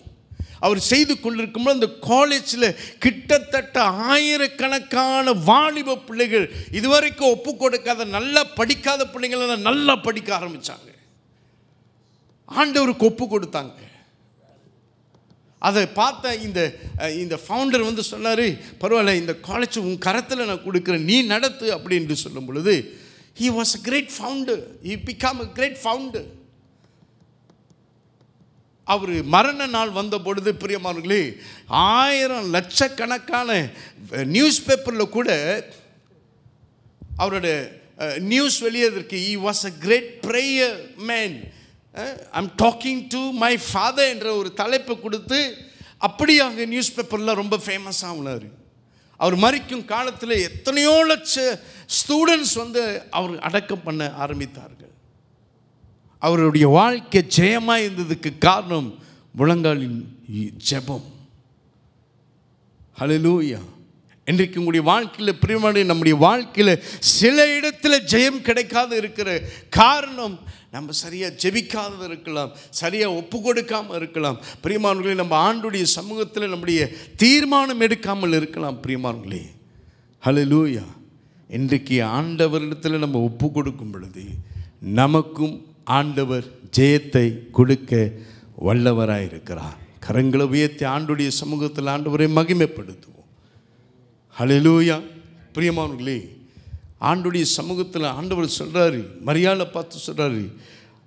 அவர் செய்து கொண்டிருக்கும்போது அந்த காலேஜில் கிட்டத்தட்ட 1000கணக்கான வாலிப பிள்ளைகள், இதுவரைக்கும் ஒப்பு கொடுக்காத நல்லா படிக்காத பிள்ளைங்கள் நல்லா படிக்க ஆரம்பித்தாங்க, ஆண்டவருக்கு ஒப்பு கொடுத்தாங்க. அதை பார்த்த இந்த ஃபவுண்டர் சொன்னார், பரவாயில்ல, இந்த காலேஜ் உன் கரத்தில் நான் கொடுக்குறேன், நீ நடத்து அப்படின்னு சொல்லும் பொழுது he was a great founder, he became a great founder. அவர் மரண நாள் வந்த பொழுது பிரியமானவர்களே, 1000 லட்சக்கணக்கான நியூஸ் பேப்பரில் கூட அவருடைய news வெளியதற்கு he was a great prayer man, I'm talking to my father என்ற ஒரு தலைப்பை கொடுத்து அப்படியாக நியூஸ் பேப்பரில் ரொம்ப ஃபேமஸ் ஆகினார். அவர் மரிக்கும் காலத்தில் எத்தனையோ லட்ச ஸ்டூடெண்ட்ஸ் அவர் அடக்கம் பண்ண ஆரம்பித்தார்கள். அவருடைய வாழ்க்கை ஜெயமாக இருந்ததுக்கு காரணம் முழங்காலின் ஜெபம். ஹல்லேலூயா. இன்றைக்கு உங்களுடைய வாழ்க்கையில் பிரியமான, நம்முடைய வாழ்க்கையில் சில இடத்துல ஜெயம் கிடைக்காது இருக்கிற காரணம் நம்ம சரியாக ஜெபிக்காதது இருக்கலாம், சரியாக ஒப்பு கொடுக்காமல் இருக்கலாம். பிரியமானவர்களே, நம்ம ஆண்டுடைய சமூகத்தில் நம்முடைய தீர்மானம் எடுக்காமல் இருக்கலாம். பிரியமானவர்களே, ஹல்லேலூயா. இன்றைக்கு ஆண்டவரிடத்தில் நம்ம ஒப்பு கொடுக்கும் பொழுது நமக்கும் ஆண்டவர் ஜெயத்தை கொடுக்க வல்லவராக இருக்கிறார். கரங்களை உயர்த்தி ஆண்டுடைய சமூகத்தில் ஆண்டவரை மகிமைப்படுத்துவோம். ஹல்லேலூயா. பிரியமானவர்களே, ஆண்டுடைய சமூகத்தில் ஆண்டவர் சொல்கிறாரு, மரியாதை பார்த்து சொல்கிறாரு,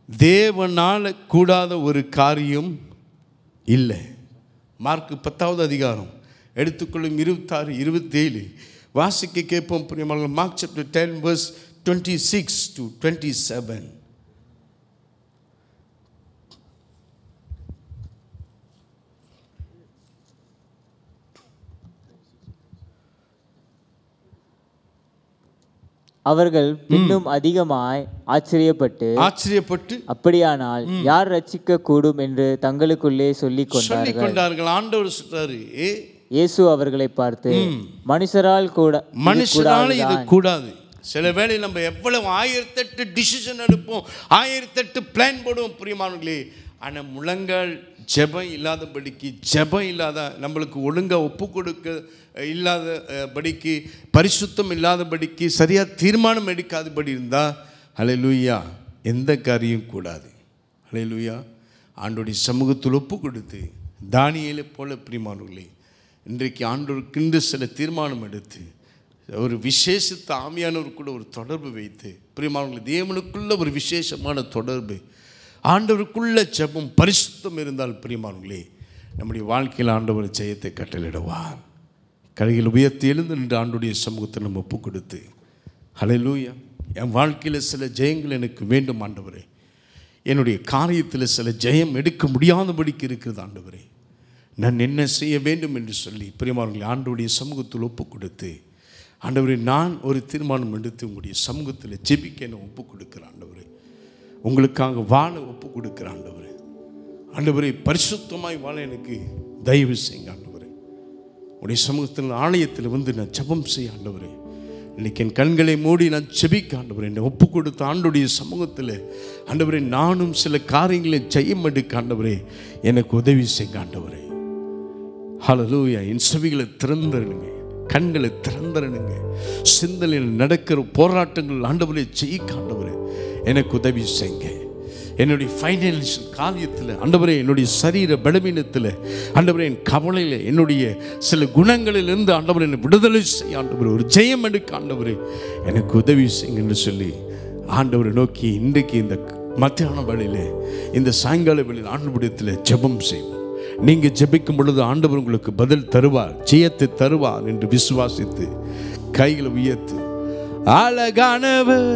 தேவனால் கூடாத ஒரு காரியம் இல்லை. மார்க் 10வது அதிகாரம் எடுத்துக்கொள்ளும் 26, 27 வாசிக்க கேட்போம் பிரியமான. Mark chapter 10 verse 26 to 27. அவர்கள் இன்னும் அதிகமாய் ஆச்சரியப்பட்டு அப்படியானால் யார் ரட்சிக்க கூடும் என்று தங்களுக்குள்ளே சொல்லிக் கொண்டார்கள். ஆண்டவர் சொல்றாரு, இயேசு அவர்களை பார்த்து, மனுஷரால் இது கூடாது. சில வேளை நம்ம எவ்வளவு 1008 டிசிஷன் எடுப்போம், 1008 பிளான் போடுவோம் பிரியமானவர்களே. ஆனால் முழங்கால் ஜெபம் இல்லாதபடிக்கு, ஜெபம் இல்லாத நம்மளுக்கு ஒழுங்காக ஒப்பு கொடுக்க இல்லாதபடிக்கு, பரிசுத்தம் இல்லாதபடிக்கு, சரியாக தீர்மானம் எடுக்காதபடி இருந்தால் ஹல்லேலூயா எந்த காரியம் கூடாது. ஹல்லேலூயா. ஆண்டோடைய சமூகத்தில் ஒப்பு கொடுத்து தானியேலை போல பிரியமானவர்களே, இன்றைக்கு ஆண்டவருக்கென்று சில தீர்மானம் எடுத்து ஒரு விசேஷத்த ஆவியானவர் கூட ஒரு தொடர்பு வைத்து பிரியமானவர்களே, தேவனுக்குள்ள ஒரு விசேஷமான தொடர்பு, ஆண்டவருக்குள்ள ஜெபம், பரிசுத்தம் இருந்தால் பிரியமானவர்களே, நம்முடைய வாழ்க்கையில் ஆண்டவர் ஜெயத்தை கட்டளையிடுவார். கரையில் உயர்த்தி எழுந்து நின்று ஆண்டுடைய சமூகத்தை நம்ம ஒப்பு கொடுத்து, ஹல்லேலூயா, என் வாழ்க்கையில் சில ஜெயங்கள் எனக்கு வேண்டும் ஆண்டவரே, என்னுடைய காரியத்தில் சில ஜெயம் எடுக்க முடியாதபடிக்கு இருக்கிறது ஆண்டவரே, நான் என்ன செய்ய வேண்டும் என்று சொல்லி பிரியமானவர்களே ஆண்டவருடைய சமூகத்தில் ஒப்பு கொடுத்து, ஆண்டவரே நான் ஒரு தீர்மானம் எடுத்து உங்களுடைய சமூகத்தில் ஜெபிக்க என்னை ஒப்பு கொடுக்குறேன் ஆண்டவரே, உங்களுக்காக வாழ ஒப்பு கொடுக்குற ஆண்டவரே. ஆண்டவரே பரிசுத்தமாய் வாழ எனக்கு தயவு செய்யுங்க ஆண்டவரே. உடைய சமூகத்தில் ஆலயத்தில் வந்து நான் ஜெபம் செய்ய ஆண்டவரே, இன்னைக்கு என் கண்களை மூடி நான் ஜெபிக்க ஆண்டவரே, என்னை ஒப்பு கொடுத்த ஆண்டுடைய சமூகத்தில் ஆண்டவரே நானும் சில காரியங்களை ஜெயம் எடுக்க ஆண்டவரே எனக்கு உதவி செய்யுங்க ஆண்டவரே. ஹல்லேலூயா. என் செவிகளை திறந்தருங்க, கண்களை திறந்தருங்க, சிந்தனையில் நடக்கிற போராட்டங்கள் ஆண்டவரே ஜெயிக்க ஆண்டவரே எனக்கு உதவி செய்யுங்க. என்னுடைய ஃபைனான்ஷியல் காரியத்தில் ஆண்டவரே, என்னுடைய சரீர பலவீனத்தில் ஆண்டவரே, என் கவலையில், என்னுடைய சில குணங்களிலிருந்து ஆண்டவரே என்னை விடுதலை செய்ய ஆண்டவரே, ஒரு ஜெயம் எடுக்க ஆண்டவரே எனக்கு உதவி செய்யுங்க என்று சொல்லி ஆண்டவரை நோக்கி இன்றைக்கு இந்த மத்தியான வேளையில், இந்த சாயங்கால வேளையில் ஆண்டவரிடத்தில் ஜெபம் செய்வோம். நீங்கள் ஜெபிக்கும் பொழுது ஆண்டவர் உங்களுக்கு பதில் தருவார், ஜெயத்தை தருவார் என்று விசுவாசித்து கைகளை உயர்த்து, அழகானவர்